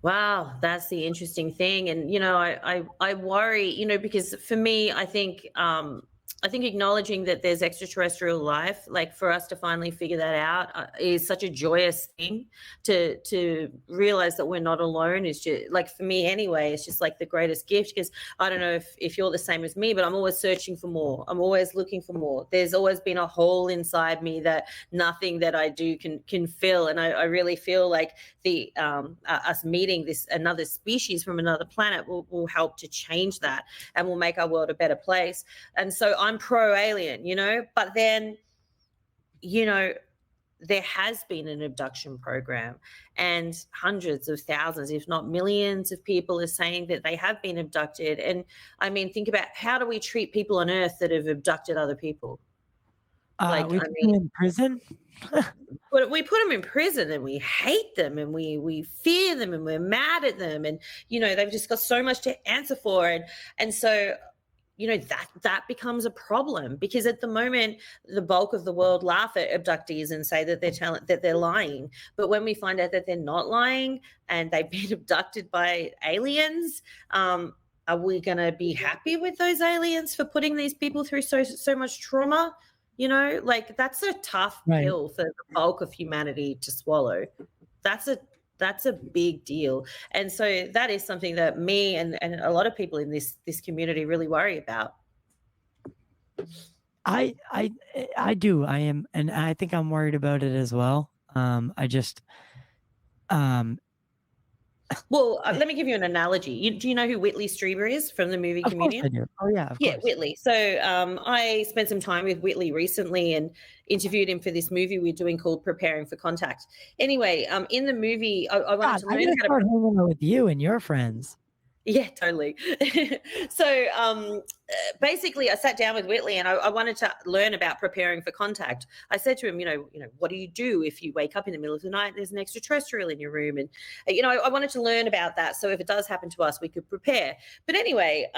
Wow, that's the interesting thing. And I worry, because for me, I think I think acknowledging that there's extraterrestrial life, like for us to finally figure that out, is such a joyous thing. To realize that we're not alone is just like, for me anyway, it's just like the greatest gift, because I don't know if you're the same as me, but I'm always searching for more. I'm always looking for more. There's always been a hole inside me that nothing that I do can fill. And I really feel like the us meeting another species from another planet will help to change that, and will make our world a better place. And so I'm pro-alien, you know, but then, you know, there has been an abduction program, and hundreds of thousands, if not millions of people are saying that they have been abducted. And I mean, think about, how do we treat people on Earth that have abducted other people? We put them in prison. But we put them in prison, and we hate them, and we fear them, and we're mad at them, and, you know, they've just got so much to answer for. And so, you know, that becomes a problem, because at the moment the bulk of the world laugh at abductees and say that they're lying. But when we find out that they're not lying and they've been abducted by aliens, are we going to be happy with those aliens for putting these people through so much trauma? You know, like, that's a tough pill for the bulk of humanity to swallow. That's a big deal. And so that is something that me and a lot of people in this community really worry about. I do. I am, and I think I'm worried about it as well. Well, let me give you an analogy. Do you know who Whitley Strieber is from the movie Comedian? Of course I do. Oh, yeah, of course. Whitley. So I spent some time with Whitley recently and interviewed him for this movie we're doing called Preparing for Contact. Anyway, in the movie, I wanted to learn how to start hanging out with you and your friends. Yeah, totally. So basically, I sat down with Whitley, and I wanted to learn about preparing for contact. I said to him, you know, what do you do if you wake up in the middle of the night and there's an extraterrestrial in your room? And, you know, I wanted to learn about that, so if it does happen to us, we could prepare. But anyway,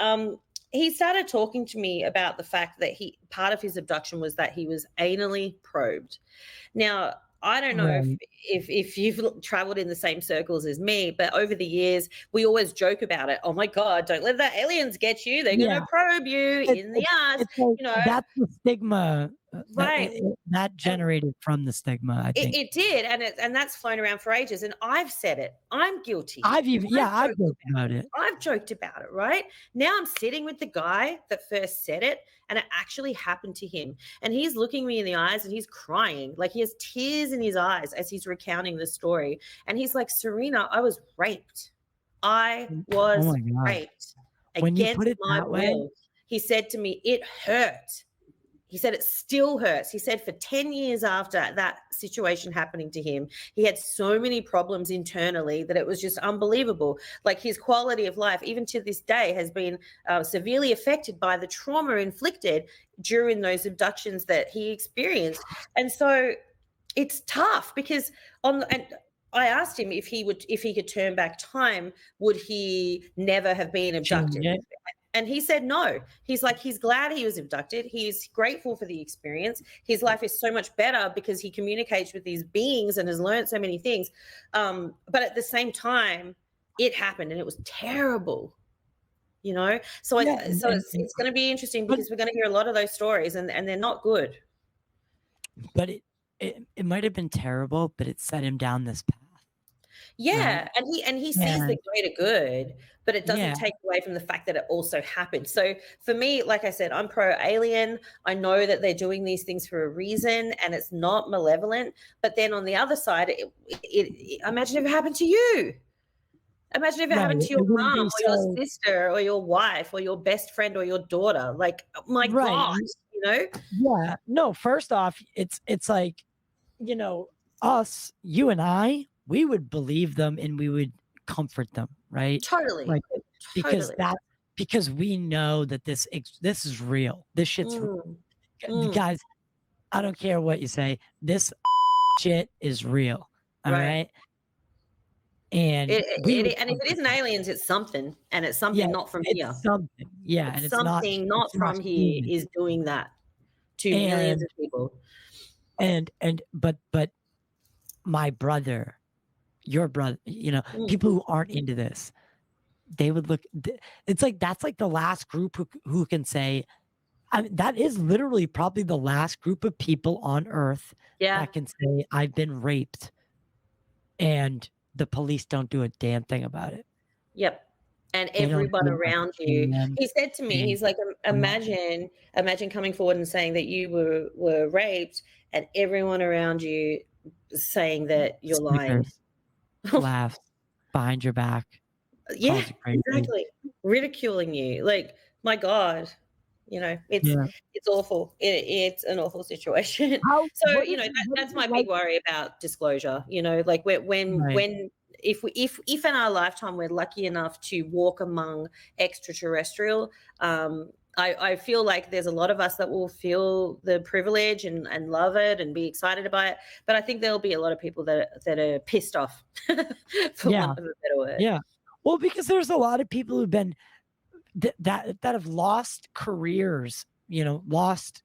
he started talking to me about the fact that part of his abduction was that he was anally probed. Now, I don't know if you've traveled in the same circles as me, but over the years, we always joke about it. Oh my God, don't let the aliens get you. They're going to probe you in the ass. Like, you know, that's the stigma right. that generated from the stigma, I think. It did. And that's flown around for ages. And I've said it. I'm guilty. I've joked about it. I've joked about it, right? Now I'm sitting with the guy that first said it, and it actually happened to him. And he's looking me in the eyes and he's crying. Like, he has tears in his eyes as he's recounting the story. And he's like, Serena, I was raped. I was raped against my will. He said to me, it hurt. He said it still hurts. He said for 10 years after that situation happening to him, he had so many problems internally that it was just unbelievable. Like, his quality of life, even to this day, has been severely affected by the trauma inflicted during those abductions that he experienced. And so it's tough, because and I asked him if he could turn back time, would he never have been abducted? And he said no. He's like, he's glad he was abducted. He's grateful for the experience. His life is so much better because he communicates with these beings and has learned so many things. But at the same time, it happened and it was terrible, you know? So it's going to be interesting, because we're going to hear a lot of those stories, and they're not good. But it might have been terrible, but it set him down this path. Yeah, and he sees the greater good, but it doesn't take away from the fact that it also happened. So for me, like I said, I'm pro-alien. I know that they're doing these things for a reason, and it's not malevolent. But then on the other side, imagine if it happened to you. Imagine if it happened to your mom or your sister or your wife or your best friend or your daughter. Like, my God, you know? Yeah. No, first off, it's like, you know, us, you and I, we would believe them and we would comfort them, right? Totally. Like, because we know that this is real. This shit's real. Guys, I don't care what you say. This shit is real. All right. And if it isn't aliens, it's something, and it's something not from here. Something, and it's something not from here is doing that to millions of people. But my brother, your brother, you know, people who aren't into this, they would look. It's like that's like the last group who can say, that is literally probably the last group of people on Earth Yeah. that can say, I've been raped, and the police don't do a damn thing about it. Yep. And They don't everyone do a around you. damn He said to me, thing. he's like, imagine coming forward and saying that you were raped, and everyone around you saying that you're lying. Snickers, laughs behind your back. Yeah, calls you crazy. exactly. Ridiculing you. Like, my God, you know, it's awful. It's an awful situation. So, you know, that's my big worry about disclosure. You know, like when if in our lifetime we're lucky enough to walk among extraterrestrial, I feel like there's a lot of us that will feel the privilege and love it and be excited about it. But I think there'll be a lot of people that are pissed off, for want of a better word. Yeah. Well, because there's a lot of people who've been that have lost careers, you know, lost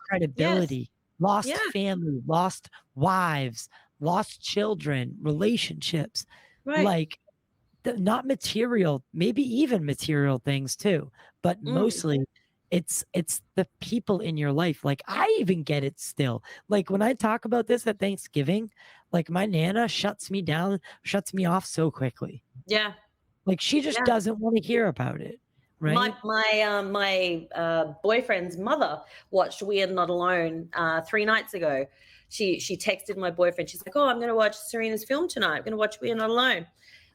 credibility, lost family, lost wives, lost children, relationships, like not material, maybe even material things too, but mostly it's the people in your life. Like, I even get it still. Like, when I talk about this at Thanksgiving, like, my Nana shuts me off so quickly. Yeah. Like, she just doesn't want to hear about it. Right. My boyfriend's mother watched We're Not Alone 3 nights ago. She texted my boyfriend. She's like, "Oh, I'm going to watch Serena's film tonight. I'm going to watch We're Not Alone."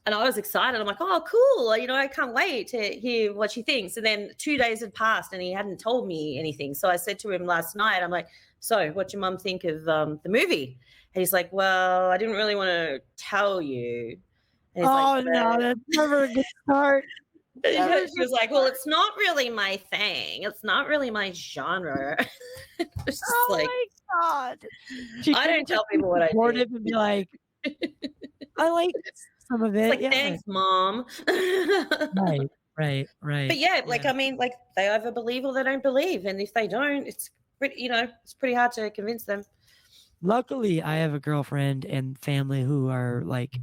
And I was excited. I'm like, "Oh, cool. You know, I can't wait to hear what she thinks." And then 2 days had passed and he hadn't told me anything. So I said to him last night, I'm like, "So what'd your mum think of the movie?" And he's like, "Well, I didn't really want to tell you." And he's like, no, that's never a good start. She was like, "Well, it's not really my thing. It's not really my genre." It's just my God. I don't tell people what I do. And be like, I like some of it. It's like, thanks, Mom. Right. But yeah, like, I mean, like, they either believe or they don't believe. And if they don't, it's pretty, you know, it's pretty hard to convince them. Luckily, I have a girlfriend and family who are like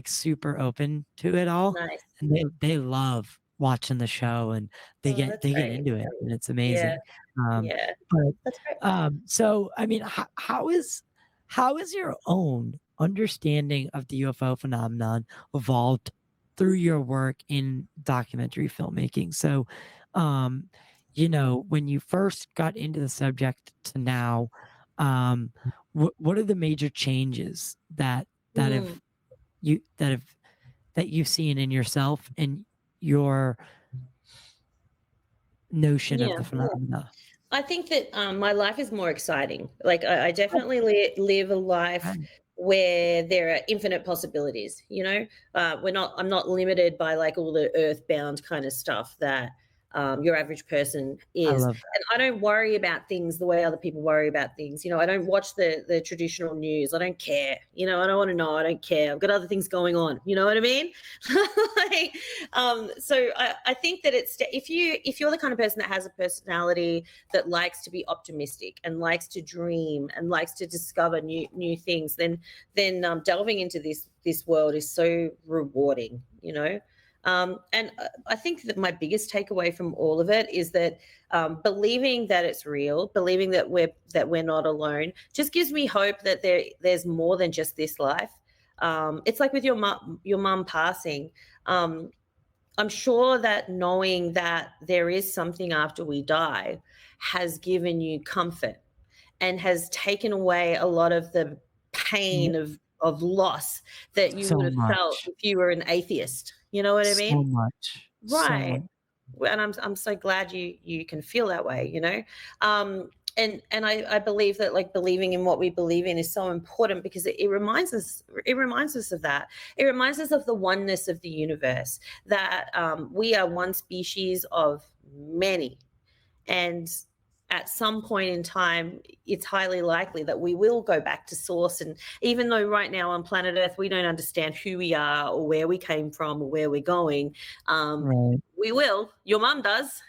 super open to it all. Nice. And they love watching the show, and they get into it, and it's amazing. But that's great. So I mean, how is your own understanding of the UFO phenomenon evolved through your work in documentary filmmaking? So you know, when you first got into the subject to now, what are the major changes that you've seen in yourself and your notion of the phenomena? I think that my life is more exciting. Like, I definitely live a life where there are infinite possibilities. You know, I'm not limited by like all the earthbound kind of stuff that your average person is. And I don't worry about things the way other people worry about things. You know, I don't watch the traditional news. I don't care. You know, I don't want to know. I don't care. I've got other things going on. You know what I mean? Like, so I think that it's, if you're the kind of person that has a personality that likes to be optimistic and likes to dream and likes to discover new things, then delving into this world is so rewarding, you know? And I think that my biggest takeaway from all of it is that believing that it's real, believing that we're not alone, just gives me hope that there's more than just this life. It's like with your mum passing. I'm sure that knowing that there is something after we die has given you comfort and has taken away a lot of the pain of loss that you would have felt if you were an atheist. You know what I mean? So much. Right. And I'm so glad you can feel that way, you know? And I believe that, like, believing in what we believe in is so important because it reminds us of that. It reminds us of the oneness of the universe, that we are one species of many. And at some point in time, it's highly likely that we will go back to source. And even though right now on planet Earth, we don't understand who we are or where we came from or where we're going, we will. Your mum does.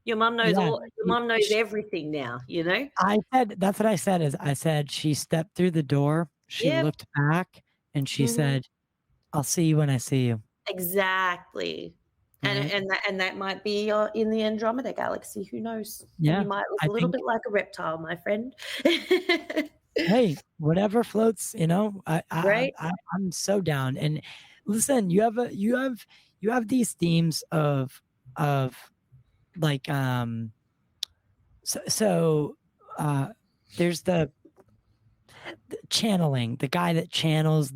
Your mum knows Your mum knows everything now, you know? That's what I said. I said she stepped through the door, she looked back, and she said, "I'll see you when I see you." Exactly. Right. And that might be in the Andromeda galaxy. Who knows? Yeah, You might look I a little think. bit like a reptile, my friend. Hey, whatever floats. Right? I'm so down. And listen, you have these themes of like there's the channeling, the guy that channels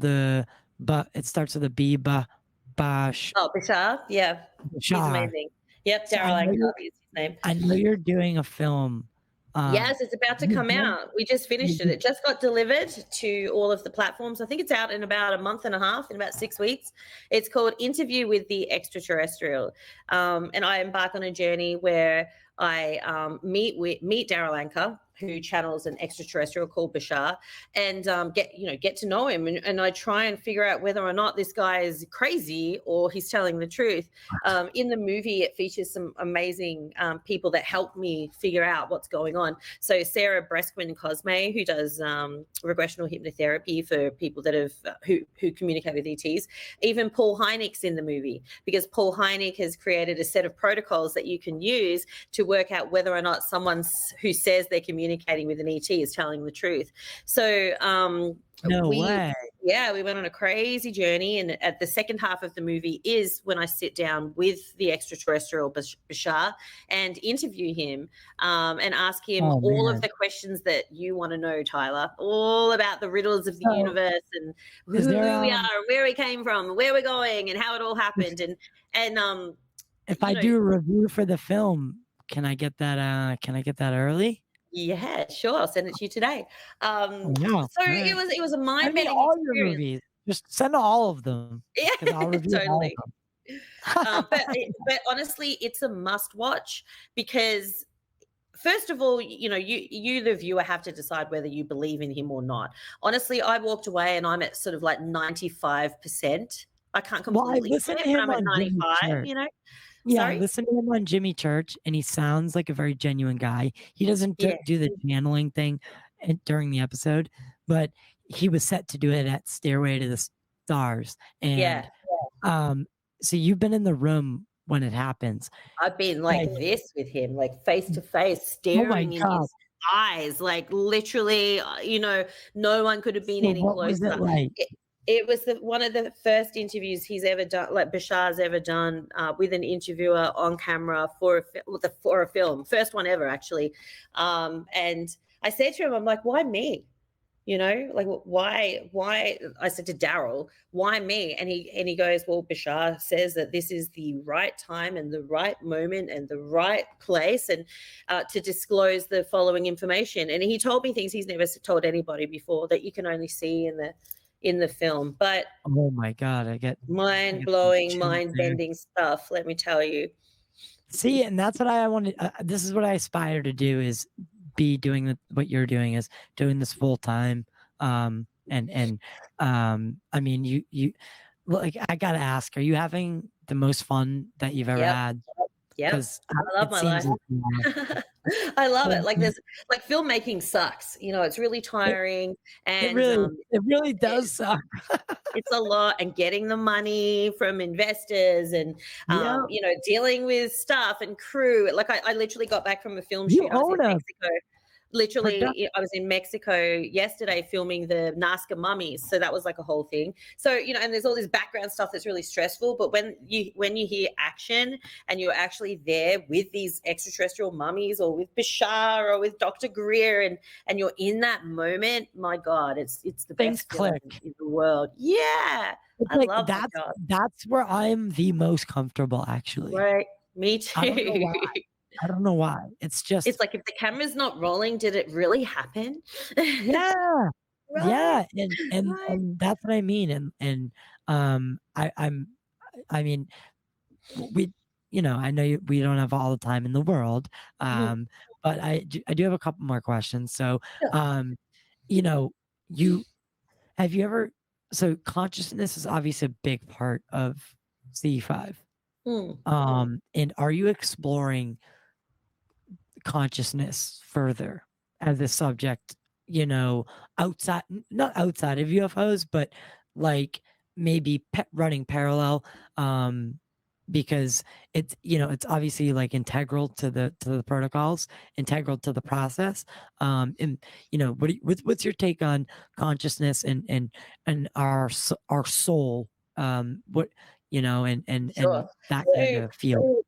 but it starts with a B, Bash. Oh, Bashar? Yeah. He's Bashar. amazing. Yep, So Daryl Anker is his name. I know you're doing a film. Yes, it's about to come out. We just finished it. It just got delivered to all of the platforms. I think it's out in about a month and a half, in about 6 weeks. It's called Interview with the Extraterrestrial. And I embark on a journey where I meet Daryl Anker, who channels an extraterrestrial called Bashar, and get to know him. And I try and figure out whether or not this guy is crazy or he's telling the truth. In the movie, it features some amazing people that help me figure out what's going on. So Sarah Breskwin Cosme, who does regressional hypnotherapy for people that have who communicate with ETs. Even Paul Hyneck's in the movie, because Paul Hyneck has created a set of protocols that you can use to work out whether or not someone who says they're communicating with an ET is telling the truth. So No way. Yeah, we went on a crazy journey, and at the second half of the movie is when I sit down with the extraterrestrial Bashar and interview him and ask him all of the questions that you want to know, Tyler, all about the riddles of the universe and who we are, and where we came from, where we're going, and how it all happened. And if I do a review for the film, can I get that? Can I get that early? Yeah, sure. I'll send it to you today. Yeah, so it was a mind-bending all experience. your movies. Just send all of them. Yeah, I'll review totally. All of them. but honestly, it's a must-watch because, first of all, you the viewer have to decide whether you believe in him or not. Honestly, I walked away and I'm at sort of like 95%. I can't completely say it, but I'm at 95. Yeah, Sorry? I listened to him on Jimmy Church, and he sounds like a very genuine guy. He doesn't do the channeling thing during the episode, but he was set to do it at Stairway to the Stars. And so you've been in the room when it happens. I've been like this with him, like face to face, staring in his eyes, like literally, no one could have been any closer. Was it like? It was one of the first interviews he's ever done, like Bashar's ever done, with an interviewer on camera for a film. First one ever, actually. And I said to him, I'm like, why me? Like why? I said to Daryl, why me? And he goes, well, Bashar says that this is the right time and the right moment and the right place, and to disclose the following information. And he told me things he's never told anybody before that you can only see in the film. But oh my God, I get mind-blowing, mind-bending stuff, let me tell you. See, and that's what I wanted. This is what I aspire to do, is be doing what you're doing, is doing this full time. I mean, you like, I gotta ask, are you having the most fun that you've ever had? Yeah, I love my life. I love it. Like filmmaking sucks. It's really tiring, and it really does suck. It's a lot, and getting the money from investors, and dealing with staff and crew. Like I literally got back from a film shoot. I was in Mexico. Literally, I was in Mexico yesterday filming the Nazca mummies. So that was like a whole thing. So, and there's all this background stuff that's really stressful. But when you hear action and you're actually there with these extraterrestrial mummies, or with Bashar, or with Dr. Greer, and you're in that moment, my God, it's the best feeling in the world. Yeah. I love that. That's where I'm the most comfortable, actually. Right. Me too. I don't know why. It's like, if the camera's not rolling, did it really happen? Yeah. Right. Yeah. And that's what I mean. And I mean, we, I know we don't have all the time in the world. But I do have a couple more questions. So, so consciousness is obviously a big part of CE5. And are you exploring consciousness further as a subject, not outside of UFOs, but like maybe running parallel because it's, it's obviously like integral to the protocols, integral to the process. And what's your take on consciousness and our soul? What and Sure. that kind of feel.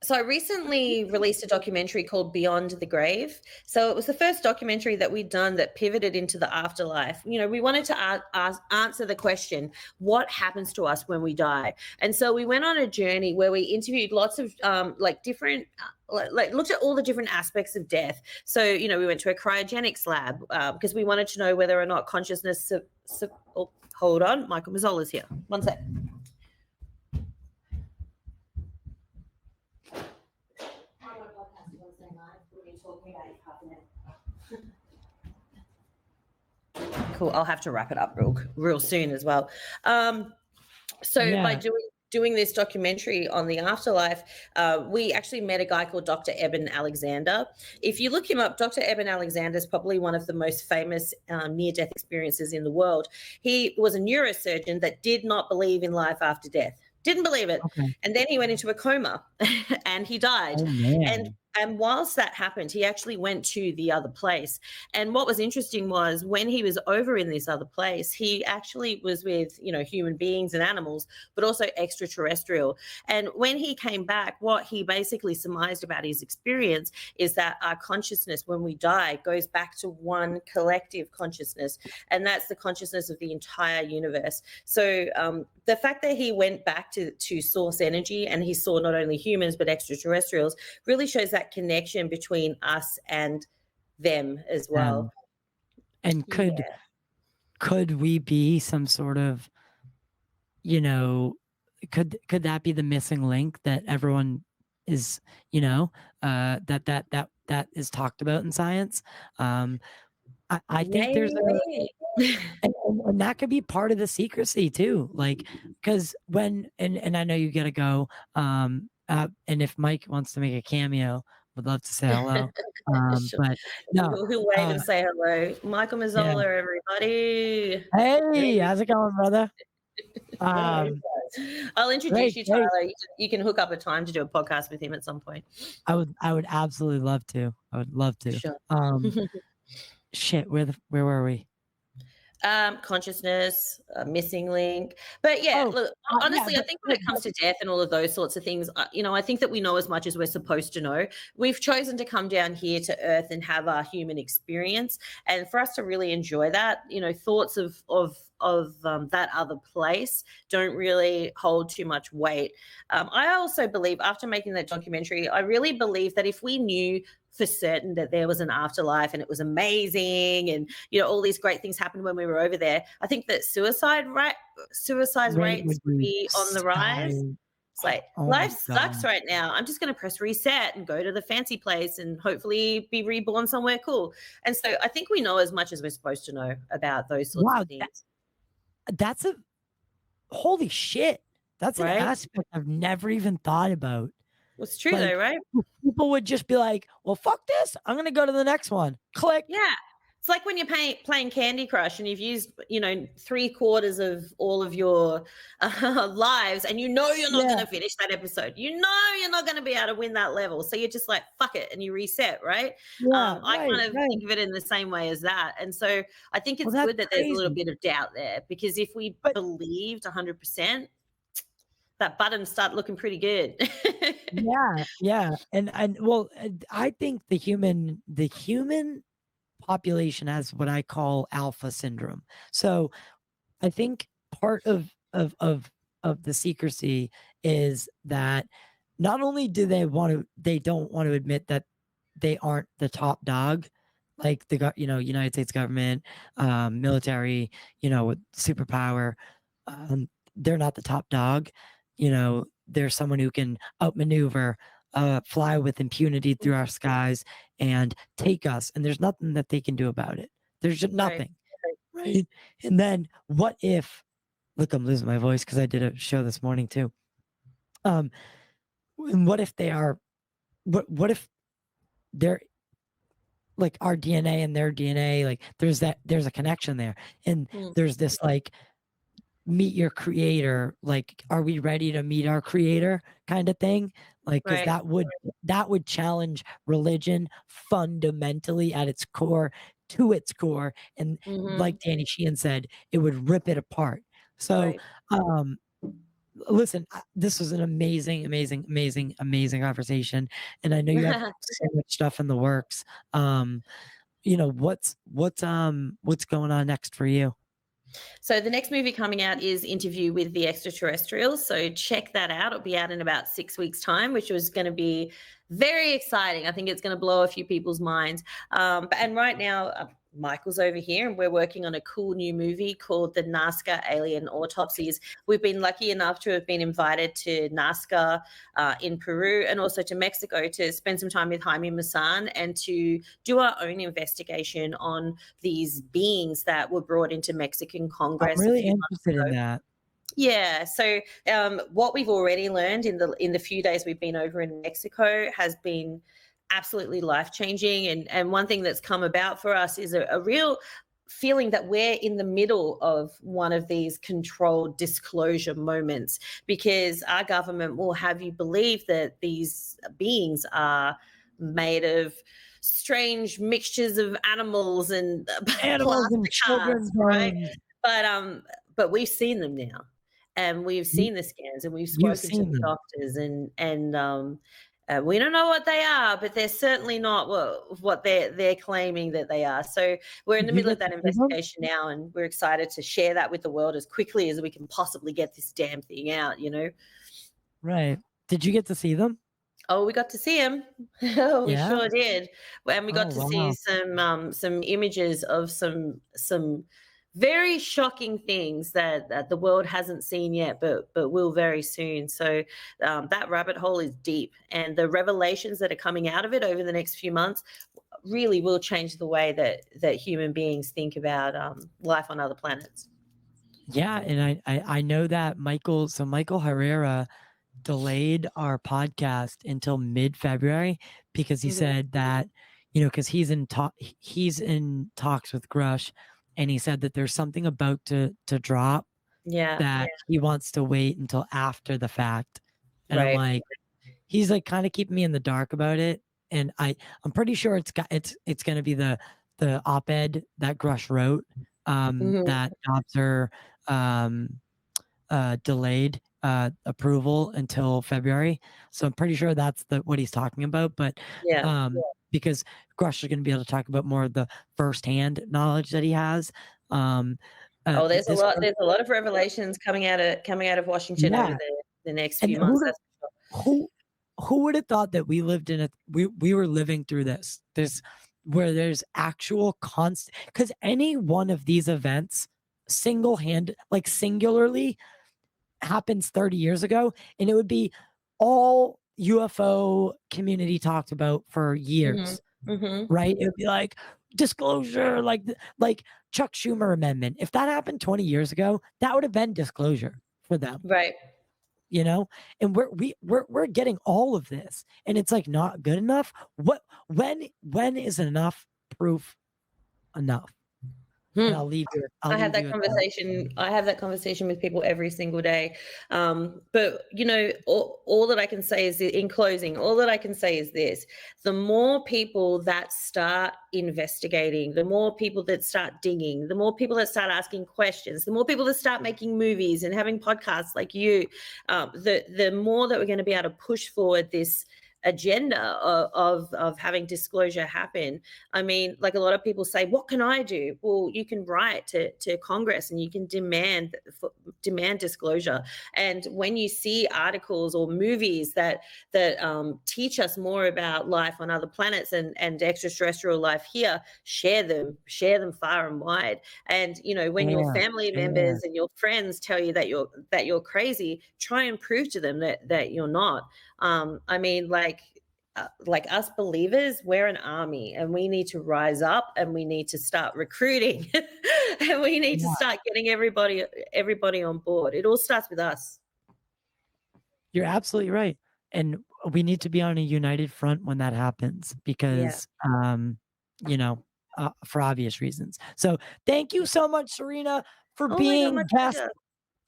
So I recently released a documentary called Beyond the Grave. So it was the first documentary that we'd done that pivoted into the afterlife. We wanted to answer the question, what happens to us when we die? And so we went on a journey where we interviewed lots of different, looked at all the different aspects of death. So, we went to a cryogenics lab because we wanted to know whether or not consciousness, hold on, Michael Mazzola's here. One sec. Cool. I'll have to wrap it up real soon as well. By doing this documentary on the afterlife, we actually met a guy called Dr. Eben Alexander. If you look him up, Dr. Eben Alexander is probably one of the most famous near-death experiences in the world. He was a neurosurgeon that did not believe in life after death. Didn't believe it. Okay. And then he went into a coma and he died. Oh, man. And whilst that happened, he actually went to the other place. And what was interesting was when he was over in this other place, he actually was with, human beings and animals, but also extraterrestrial. And when he came back, what he basically surmised about his experience is that our consciousness, when we die, goes back to one collective consciousness. And that's the consciousness of the entire universe. So the fact that he went back to source energy and he saw not only humans, but extraterrestrials really shows that connection between us and them as well. And could we be some sort of, could that be the missing link that everyone is, that is talked about in science? I think there's and that could be part of the secrecy too, like because when and I know you gotta go, and if Mike wants to make a cameo, would love to say hello. Sure. But no, who wave and say hello. Michael Mazzola, everybody. Hey, how's it going, brother? I'll introduce you, Tyler. You can hook up a time to do a podcast with him at some point. I would absolutely love to. I would love to. Sure. Shit, where were we? Consciousness, missing link. But yeah, look, honestly, I think when it comes to death and all of those sorts of things, I think that we know as much as we're supposed to know. We've chosen to come down here to Earth and have our human experience, and for us to really enjoy that, thoughts of that other place don't really hold too much weight. I also believe, after making that documentary, I really believe that if we knew for certain that there was an afterlife and it was amazing and all these great things happened when we were over there, I think that suicide rates would be on the rise. It's like, life sucks right now. I'm just going to press reset and go to the fancy place and hopefully be reborn somewhere cool. And so I think we know as much as we're supposed to know about those sorts of things. That's a holy shit. That's an aspect I've never even thought about. Well, it's true though, right? People would just be like, well, fuck this. I'm going to go to the next one. Click. Yeah. It's like when you're playing Candy Crush and you've used, 3/4 of all of your lives and you're not going to finish that episode. You're not going to be able to win that level. So you're just like, fuck it. And you reset, right? Yeah, I kind of think of it in the same way as that. And so I think it's good that there's a little bit of doubt there, because if we believed 100%, that button start looking pretty good. Yeah. And well, I think the human population has what I call alpha syndrome. So I think part of the secrecy is that not only do they don't want to admit that they aren't the top dog, like the United States government, military, with superpower, they're not the top dog. There's someone who can outmaneuver, fly with impunity through our skies and take us, and there's nothing that they can do about it. There's just nothing, right? And then what if, look, I'm losing my voice because I did a show this morning too. And what if they are, what if they're like our DNA and their DNA, like there's a connection there, and there's this like meet your creator, like, are we ready to meet our creator kind of thing? Like, because Right. that would challenge religion fundamentally at its core, to its core. And like Danny Sheehan said, it would rip it apart. So, Right. listen, this was an amazing, amazing, amazing, amazing conversation. And I know you have so much stuff in the works. You know, what's going on next for you? So the next movie coming out is Interview with the Extraterrestrials. So check that out. It'll be out in about 6 weeks' time, which was going to be very exciting. I think it's going to blow a few people's minds. And right now, Michael's over here, and we're working on a cool new movie called The Nazca Alien Autopsies. We've been lucky enough to have been invited to Nazca in Peru and also to Mexico to spend some time with Jaime Maussan and to do our own investigation on these beings that were brought into Mexican Congress. I'm really interested in that. Yeah. So what we've already learned in the few days we've been over in Mexico has been absolutely life-changing. And one thing that's come about for us is a real feeling that we're in the middle of one of these controlled disclosure moments, because our government will have you believe that these beings are made of strange mixtures of animals and children's right? brains. But we've seen them now, and we've seen the scans, and we've spoken to the doctors, and we don't know what they are, but they're certainly not what they're claiming that they are. So we're in the middle of that investigation now, and we're excited to share that with the world as quickly as we can possibly get this damn thing out, you know? Right. Did you get to see them? Oh, we got to see him. We sure did. And we got to see some images of some very shocking things that the world hasn't seen yet, but will very soon. So that rabbit hole is deep, and the revelations that are coming out of it over the next few months really will change the way that human beings think about life on other planets. Yeah, and I know that Michael Herrera delayed our podcast until mid-February because he said that, you know, because he's in talks with Grush, and he said that there's something about to drop that he wants to wait until after the fact. And I'm like, he's like kind of keeping me in the dark about it. And I'm pretty sure it's going to be the op-ed that Grush wrote that jobs are delayed approval until February. So I'm pretty sure that's what he's talking about. But because Grush is going to be able to talk about more of the firsthand knowledge that he has. There's a lot of revelations coming out of Washington over the next few months. Who would have thought that we lived in we were living through this where there's actual constant, because any one of these events singularly happens 30 years ago, and it would be all UFO community talked about for years, right? It would be like disclosure, like Chuck Schumer amendment. If that happened 20 years ago, that would have been disclosure for them, right? You know, and we're getting all of this, and it's like not good enough. When is enough proof enough? And I'll leave you. I have that conversation. I have that conversation with people every single day. But you know, all that I can say is, in closing, all that I can say is this: the more people that start investigating, the more people that start digging, the more people that start asking questions, the more people that start making movies and having podcasts like you, the more that we're going to be able to push forward this agenda of having disclosure happen. I mean, like a lot of people say, what can I do? Well, you can write to Congress and you can demand disclosure. And when you see articles or movies that teach us more about life on other planets and extraterrestrial life here, share them far and wide. And you know, when your family members and your friends tell you that you're crazy, try and prove to them that you're not. I mean, like us believers, we're an army, and we need to rise up, and we need to start recruiting, and we need to start getting everybody on board. It all starts with us. You're absolutely right, and we need to be on a united front when that happens, because you know, for obvious reasons. So thank you so much, Serena, for being guest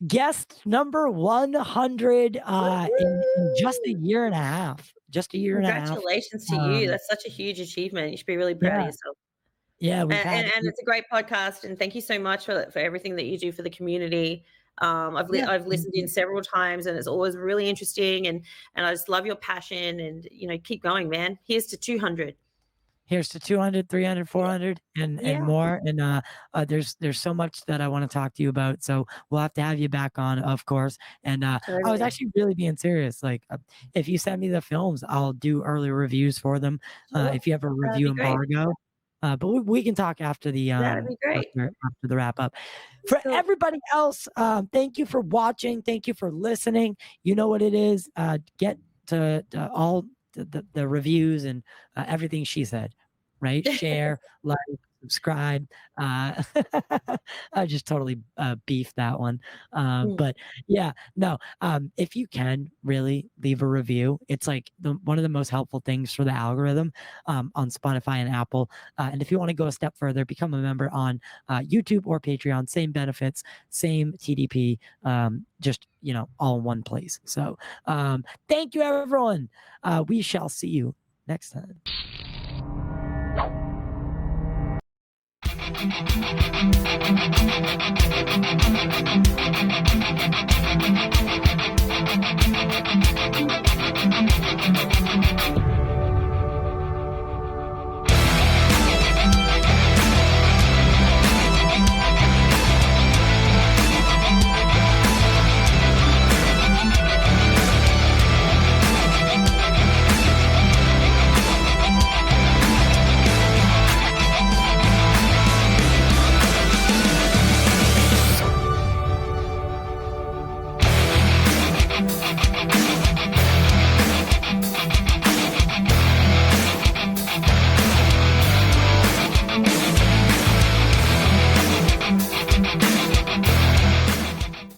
guest number 100 in just a year and a half. Just a year and a half. Congratulations to you. That's such a huge achievement. You should be really proud of yourself. Yeah, we've and it's a great podcast, and thank you so much for everything that you do for the community. I've listened in several times, and it's always really interesting, and I just love your passion, and keep going, man. Here's to 200. Here's to 200, 300, 400, and more. And there's so much that I want to talk to you about. So we'll have to have you back on, of course. And I was actually really being serious. Like, if you send me the films, I'll do early reviews for them. If you have a review embargo. But we can talk after the that'd be great. after the wrap up. For everybody else, thank you for watching. Thank you for listening. You know what it is. Get to all the reviews and everything she said, right? Share, like, subscribe. I just totally beefed that one. But yeah, no, if you can really leave a review, it's like one of the most helpful things for the algorithm on Spotify and Apple. And if you want to go a step further, become a member on YouTube or Patreon, same benefits, same TDP, just, all in one place. So thank you, everyone. We shall see you next time.